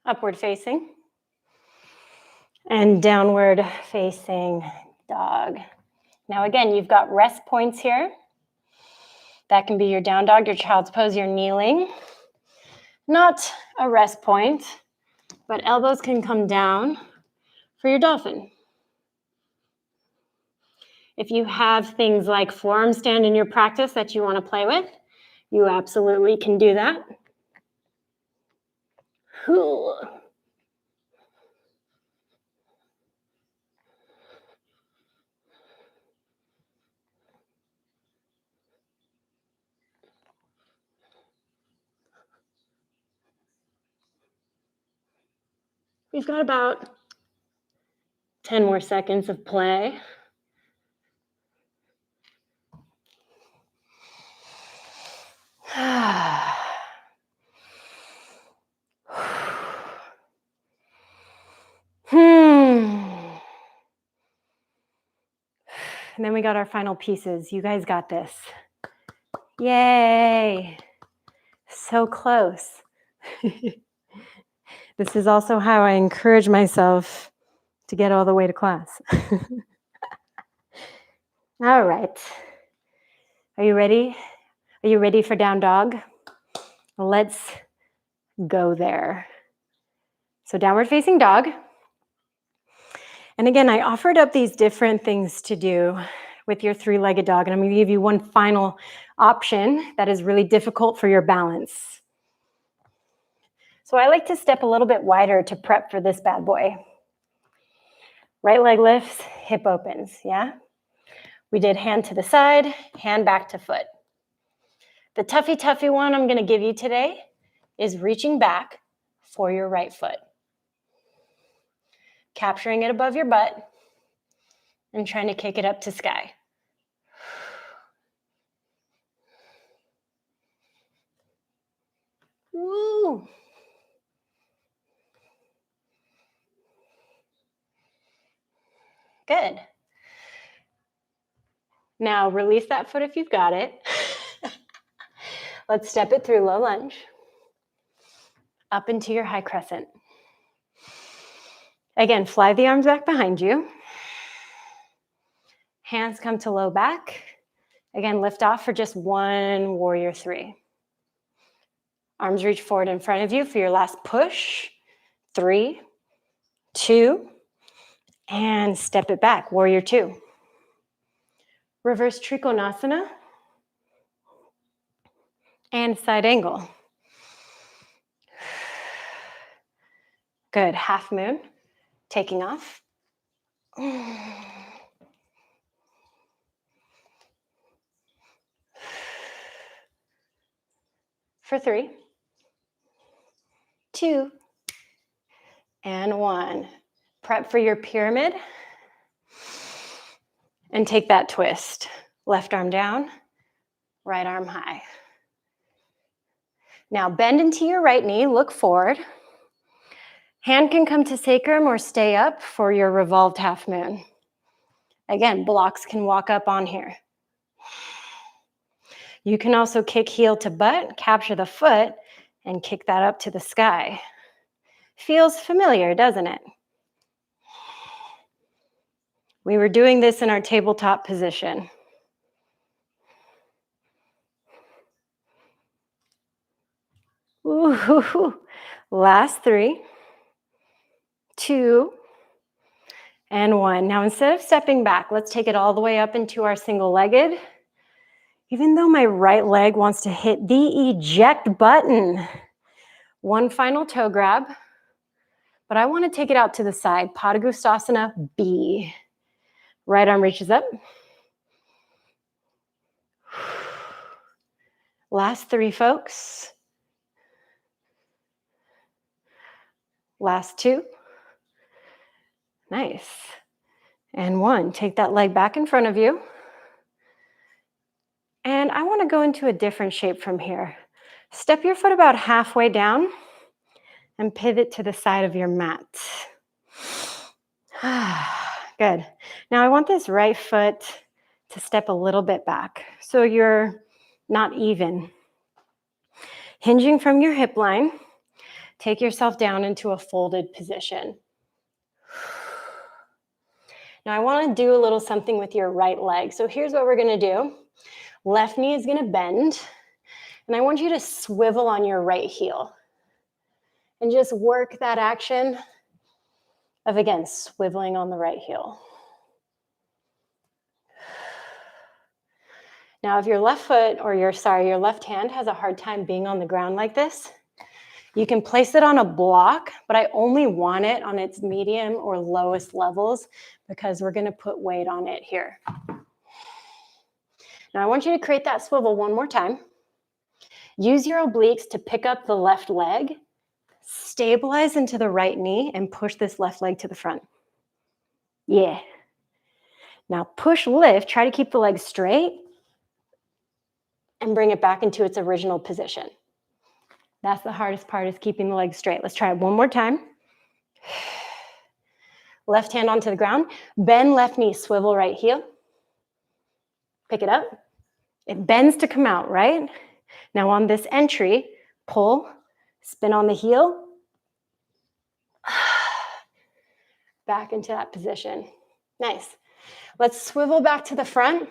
Upward facing. And downward facing dog. Now again, you've got rest points here. That can be your down dog, your child's pose, your kneeling. Not a rest point, but elbows can come down for your dolphin. If you have things like forearm stand in your practice that you want to play with, you absolutely can do that. We've got about 10 more seconds of play. And then we got our final pieces. You guys got this. Yay. So close. This is also how I encourage myself to get all the way to class. All right. Are you ready? Are you ready for down dog? Let's go there. So downward facing dog. And again, I offered up these different things to do with your 3-legged dog. And I'm going to give you one final option that is really difficult for your balance. So I like to step a little bit wider to prep for this bad boy. Right leg lifts, hip opens, yeah? We did hand to the side, hand back to foot. The toughy one I'm going to give you today is reaching back for your right foot. Capturing it above your butt and trying to kick it up to sky. Woo! Good. Now release that foot if you've got it. Let's step it through low lunge. Up into your high crescent. Again, fly the arms back behind you. Hands come to low back. Again, lift off for just 1 warrior 3. Arms reach forward in front of you for your last push. 3, 2, and step it back, warrior 2. Reverse Trikonasana and side angle. Good, half moon, taking off. For 3, 2, and 1. Prep for your pyramid. And take that twist. Left arm down, right arm high. Now bend into your right knee, look forward. Hand can come to sacrum or stay up for your revolved half moon. Again, blocks can walk up on here. You can also kick heel to butt, capture the foot, and kick that up to the sky. Feels familiar, doesn't it? We were doing this in our tabletop position. Ooh, last 3, 2, and 1. Now instead of stepping back, let's take it all the way up into our single-legged. Even though my right leg wants to hit the eject button. One final toe grab, but I want to take it out to the side. Padangusthasana B. Right arm reaches up. Last 3, folks. Last 2. Nice. And 1. Take that leg back in front of you. And I want to go into a different shape from here. Step your foot about halfway down and pivot to the side of your mat. Good. Now I want this right foot to step a little bit back so you're not even. Hinging from your hip line, take yourself down into a folded position. Now I want to do a little something with your right leg. So here's what we're going to do. Left knee is going to bend, and I want you to swivel on your right heel. And just work that action of, again, swiveling on the right heel. Now, if your left foot or your left hand has a hard time being on the ground like this, you can place it on a block, but I only want it on its medium or lowest levels because we're going to put weight on it here. Now, I want you to create that swivel one more time. Use your obliques to pick up the left leg. Stabilize into the right knee and push this left leg to the front. Yeah. Now push, lift, try to keep the leg straight and bring it back into its original position. That's the hardest part, is keeping the leg straight. Let's try it one more time. Left hand onto the ground. Bend left knee, swivel right heel. Pick it up. It bends to come out, right? Now on this entry, pull, spin on the heel. Back into that position. Nice. Let's swivel back to the front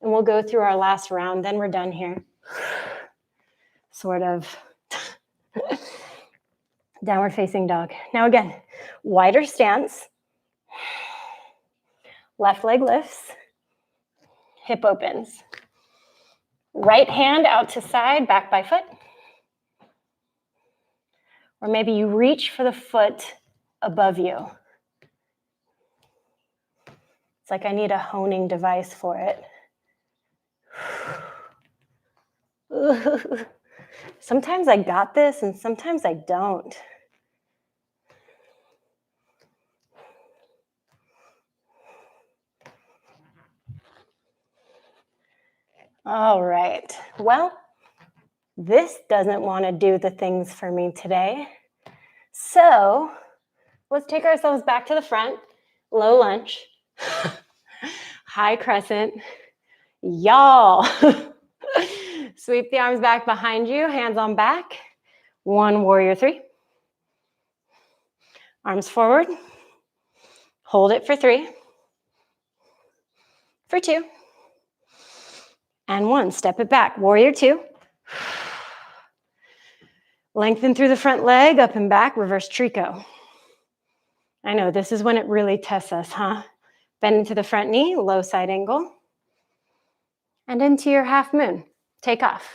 and we'll go through our last round. Then we're done here. Sort of. Downward facing dog. Now again, wider stance. Left leg lifts. Hip opens. Right hand out to side, back by foot. Or maybe you reach for the foot above you. It's like I need a honing device for it. Sometimes I got this and sometimes I don't. All right. Well, this doesn't want to do the things for me today. So let's take ourselves back to the front. Low lunge. High crescent. Y'all. Sweep the arms back behind you, hands on back. 1, warrior 3. Arms forward. Hold it for 3. For 2. And 1, step it back. Warrior 2. Lengthen through the front leg, up and back, reverse trico. I know, this is when it really tests us, huh? Bend into the front knee, low side angle. And into your half moon. Take off.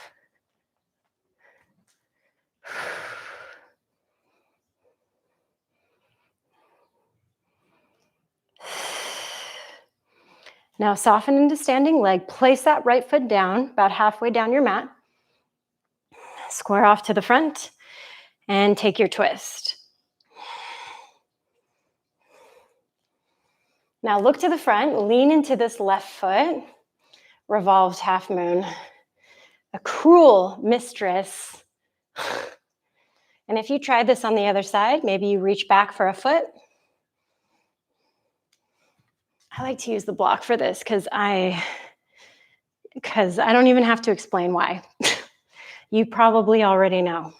Now soften into standing leg. Place that right foot down, about halfway down your mat. Square off to the front. And take your twist. Now look to the front, lean into this left foot, revolved half moon, a cruel mistress. And if you try this on the other side, maybe you reach back for a foot. I like to use the block for this because I don't even have to explain why. You probably already know.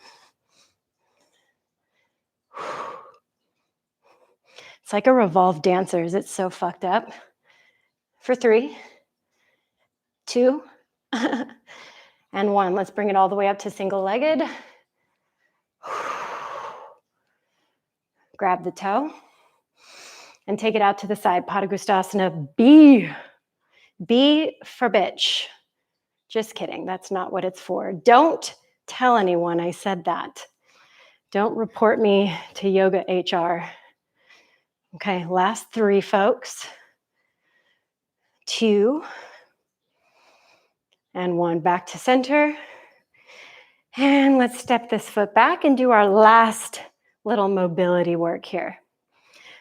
It's like a revolved dancers. It's so fucked up. For 3, 2, and 1. Let's bring it all the way up to single-legged. Grab the toe and take it out to the side. Padangusthasana. B for bitch. Just kidding. That's not what it's for. Don't tell anyone I said that. Don't report me to yoga HR. Okay, last 3, folks. 2 and 1. Back to center. And let's step this foot back and do our last little mobility work here.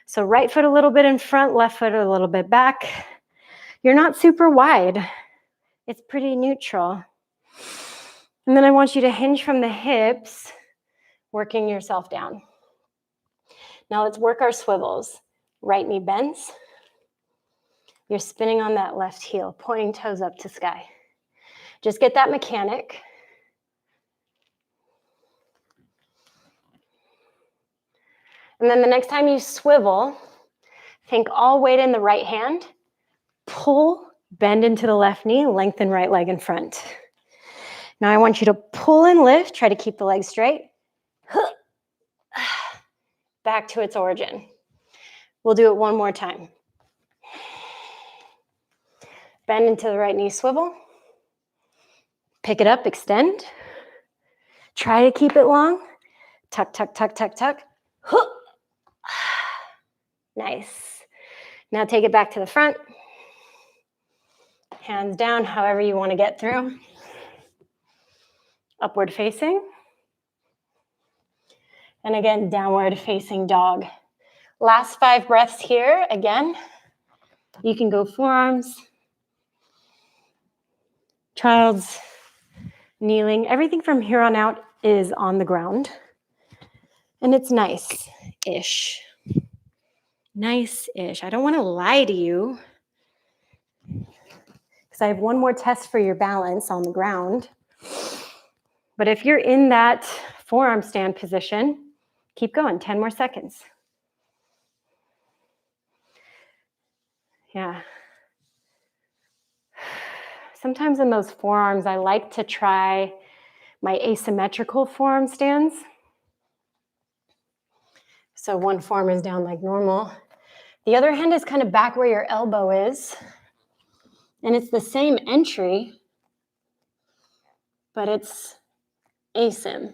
So right foot a little bit in front, left foot a little bit back. You're not super wide. It's pretty neutral. And then I want you to hinge from the hips, working yourself down. Now let's work our swivels. Right knee bends. You're spinning on that left heel, pointing toes up to sky. Just get that mechanic. And then the next time you swivel, think all weight in the right hand. Pull, bend into the left knee, lengthen right leg in front. Now I want you to pull and lift, try to keep the leg straight. Back to its origin. We'll do it one more time. Bend into the right knee, swivel. Pick it up, extend. Try to keep it long. Tuck, tuck, tuck, tuck, tuck. Nice. Now take it back to the front. Hands down, however you want to get through. Upward facing. And again, downward facing dog. Last 5 breaths here. Again, you can go forearms, child's, kneeling. Everything from here on out is on the ground. And it's nice-ish. Nice-ish. I don't want to lie to you because I have one more test for your balance on the ground. But if you're in that forearm stand position, keep going. 10 more seconds. Yeah. Sometimes in those forearms, I like to try my asymmetrical forearm stands. So one forearm is down like normal. The other hand is kind of back where your elbow is. And it's the same entry, but it's asym.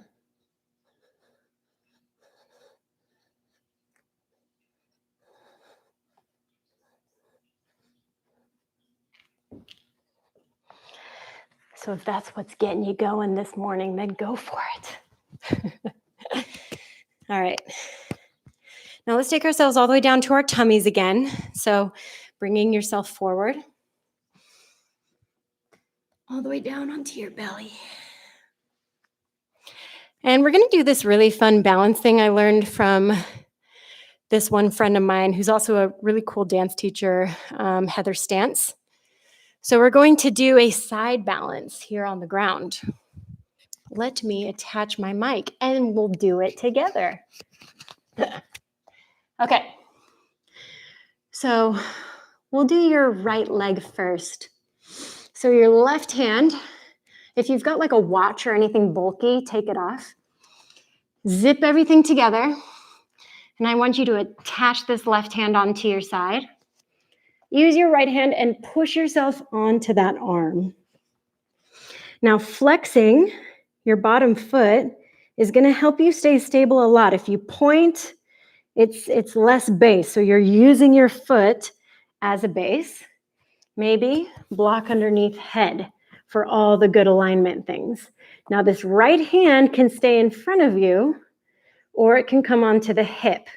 So if that's what's getting you going this morning, then go for it. All right. Now let's take ourselves all the way down to our tummies again. So bringing yourself forward. All the way down onto your belly. And we're going to do this really fun balance thing I learned from this one friend of mine who's also a really cool dance teacher, Heather Stantz. So we're going to do a side balance here on the ground. Let me attach my mic and we'll do it together. Okay. So we'll do your right leg first. So your left hand, if you've got like a watch or anything bulky, take it off. Zip everything together. And I want you to attach this left hand onto your side. Use your right hand and push yourself onto that arm. Now flexing your bottom foot is going to help you stay stable a lot. If you point, it's less base. So you're using your foot as a base. Maybe block underneath head for all the good alignment things. Now this right hand can stay in front of you or it can come onto the hip.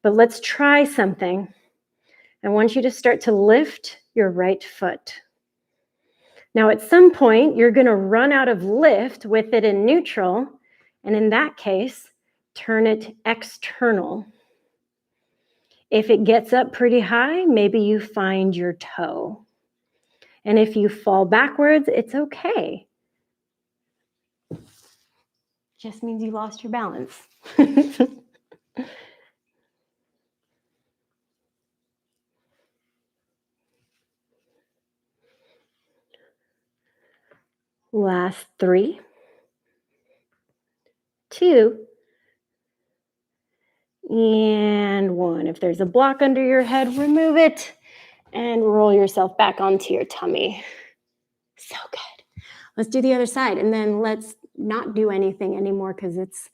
But let's try something. I want you to start to lift your right foot. Now, at some point, you're going to run out of lift with it in neutral, and in that case, turn it external. If it gets up pretty high, maybe you find your toe. And if you fall backwards, it's okay. Just means you lost your balance. Last 3, 2, and 1. If there's a block under your head, remove it and roll yourself back onto your tummy. So good. Let's do the other side, and then let's not do anything anymore because it's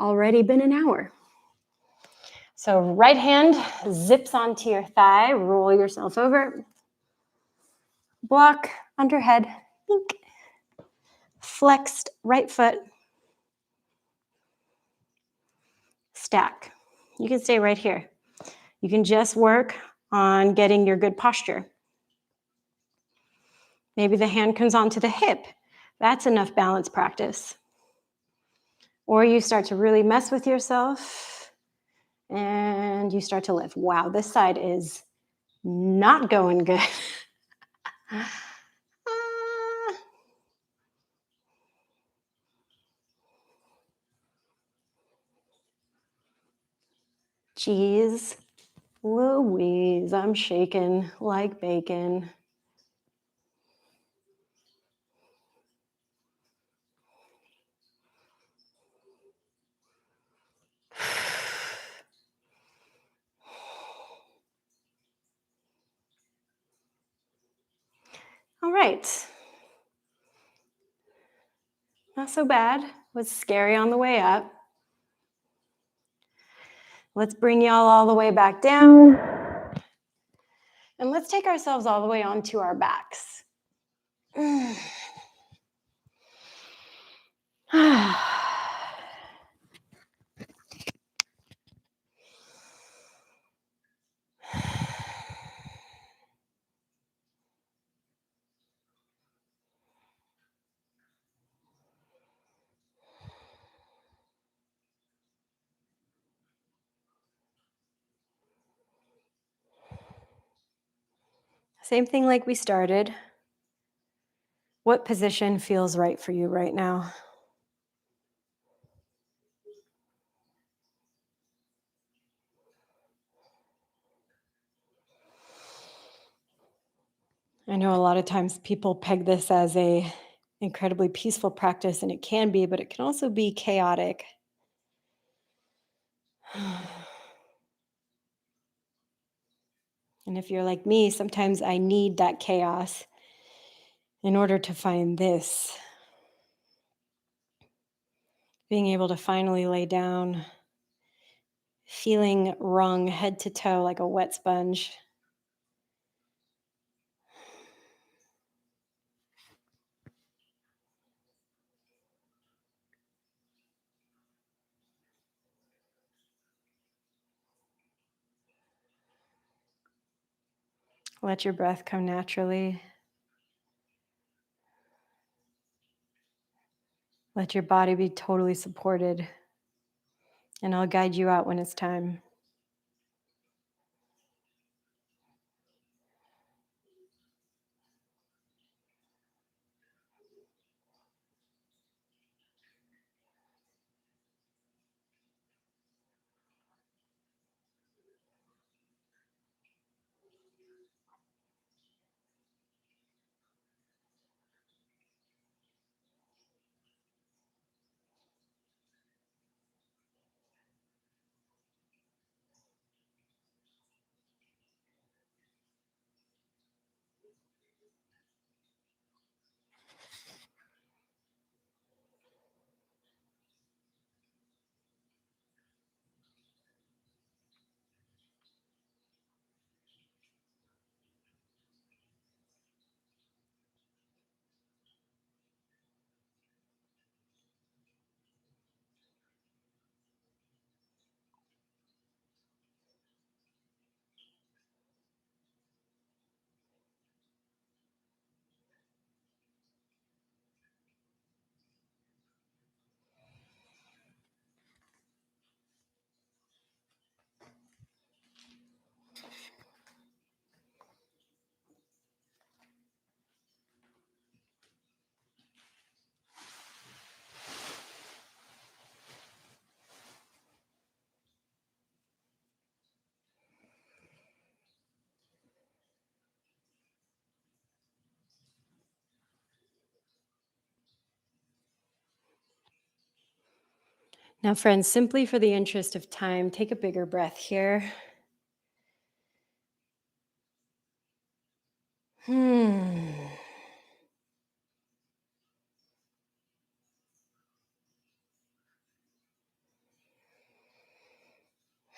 already been an hour. So right hand zips onto your thigh, roll yourself over. Block under head, think. Flexed right foot. Stack. You can stay right here. You can just work on getting your good posture. Maybe the hand comes onto the hip. That's enough balance practice. Or you start to really mess with yourself and you start to lift. Wow, this side is not going good. Jeez Louise, I'm shaking like bacon. All right. Not so bad. Was scary on the way up. Let's bring y'all all the way back down. And let's take ourselves all the way onto our backs. Same thing like we started. What position feels right for you right now? I know a lot of times people peg this as a incredibly peaceful practice, and it can be, but it can also be chaotic. And if you're like me, sometimes I need that chaos in order to find this. Being able to finally lay down, feeling wrung head to toe like a wet sponge. Let your breath come naturally. Let your body be totally supported. And I'll guide you out when it's time. Now, friends, simply for the interest of time, take a bigger breath here. Hmm.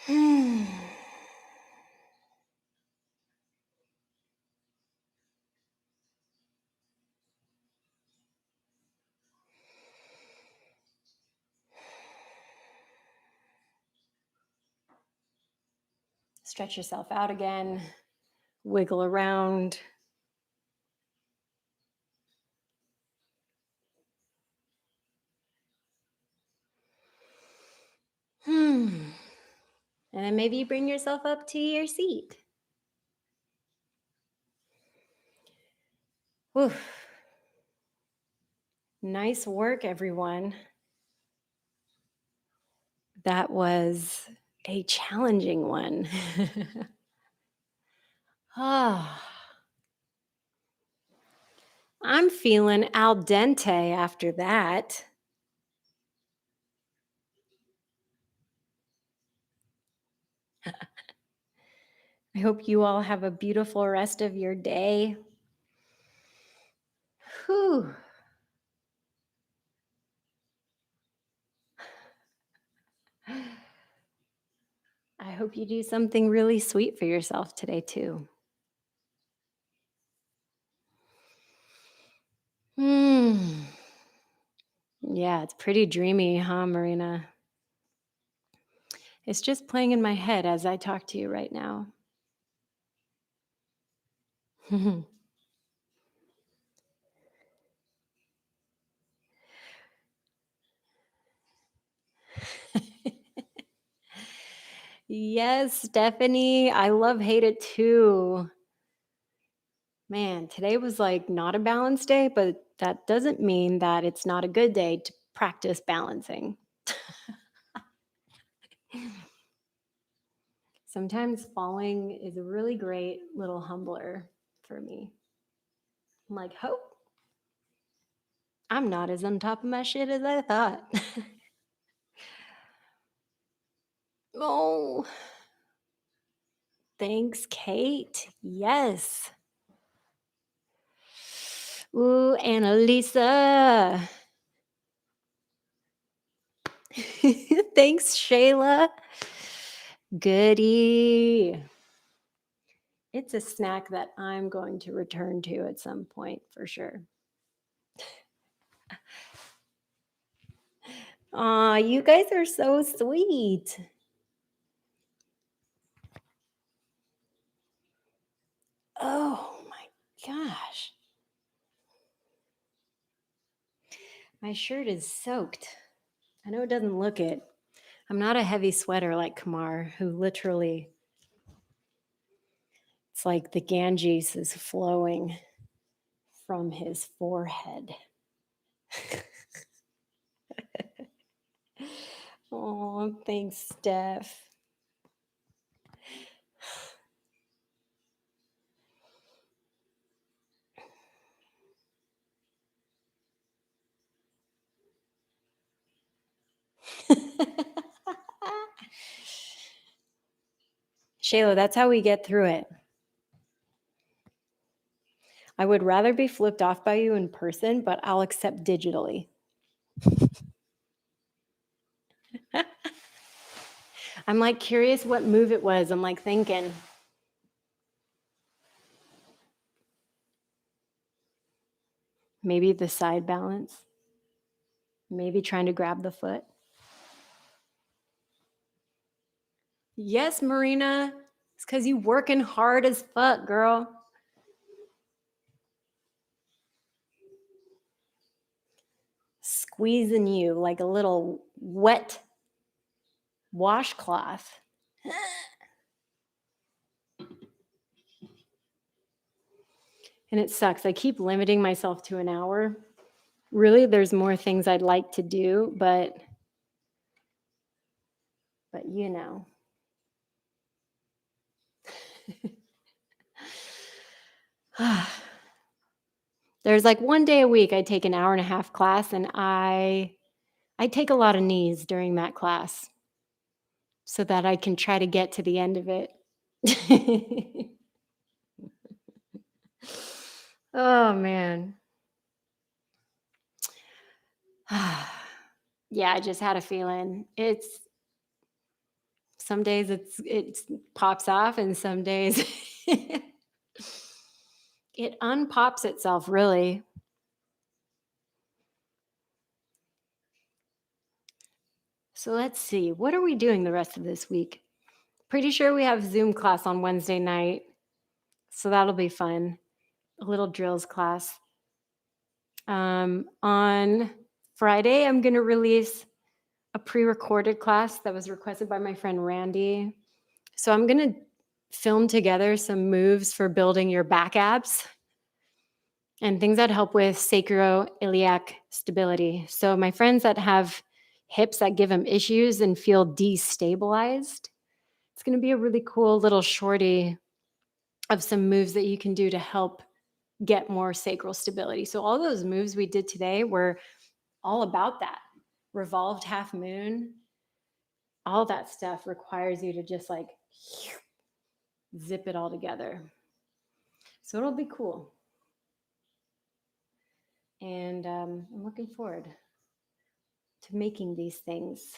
Hmm. Stretch yourself out again. Wiggle around. Hmm. And then maybe you bring yourself up to your seat. Whew. Nice work, everyone. That was a challenging one. Ah, I'm feeling al dente after that. I hope you all have a beautiful rest of your day. Whew. I hope you do something really sweet for yourself today, too. Hmm. Yeah, it's pretty dreamy, huh, Marina? It's just playing in my head as I talk to you right now. Yes, Stephanie, I love hate it too. Man, today was like not a balanced day, but that doesn't mean that it's not a good day to practice balancing. Sometimes falling is a really great little humbler for me. I'm like, hope I'm not as on top of my shit as I thought. Oh, thanks, Kate. Yes. Ooh, Annalisa. Thanks, Shayla. Goody. It's a snack that I'm going to return to at some point for sure. Aw, you guys are so sweet. Oh my gosh. My shirt is soaked. I know it doesn't look it. I'm not a heavy sweater like Kamar, who literally, it's like the Ganges is flowing from his forehead. Oh, thanks, Steph. Shayla, that's how we get through it. I would rather be flipped off by you in person, but I'll accept digitally. I'm like curious what move it was. I'm like thinking. Maybe the side balance. Maybe trying to grab the foot. Yes, Marina. It's because you working hard as fuck, girl. Squeezing you like a little wet washcloth. And it sucks. I keep limiting myself to an hour. Really, there's more things I'd like to do, but you know. There's like one day a week I take an hour and a half class and I I take a lot of knees during that class so that I can try to get to the end of it. Oh, man. Yeah, I just had a feeling. It's some days it's pops off and some days it unpops itself really. So let's see. What are we doing the rest of this week? Pretty sure we have Zoom class on Wednesday night. So that'll be fun. A little drills class. On Friday, I'm going to release a pre recorded class that was requested by my friend Randy. So I'm going to film together some moves for building your back abs and things that help with sacroiliac stability. So my friends that have hips that give them issues and feel destabilized, it's going to be a really cool little shorty of some moves that you can do to help get more sacral stability. So all those moves we did today were all about that. Revolved half moon, all that stuff requires you to just like zip it all together. So it'll be cool. And I'm looking forward to making these things.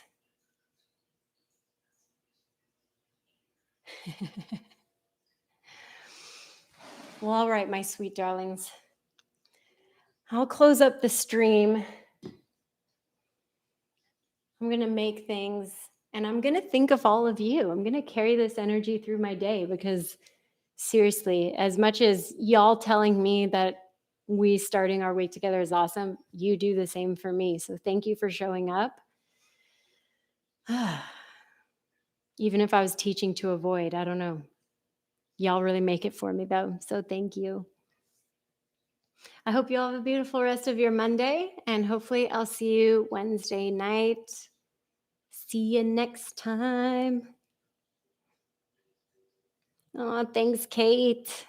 Well, all right, my sweet darlings. I'll close up the stream. I'm going to make things and I'm going to think of all of you. I'm going to carry this energy through my day because seriously, as much as y'all telling me that we starting our week together is awesome, you do the same for me. So thank you for showing up. Even if I was teaching to avoid, I don't know. Y'all really make it for me though. So thank you. I hope you all have a beautiful rest of your Monday and hopefully I'll see you Wednesday night. See you next time. Oh, thanks, Kate.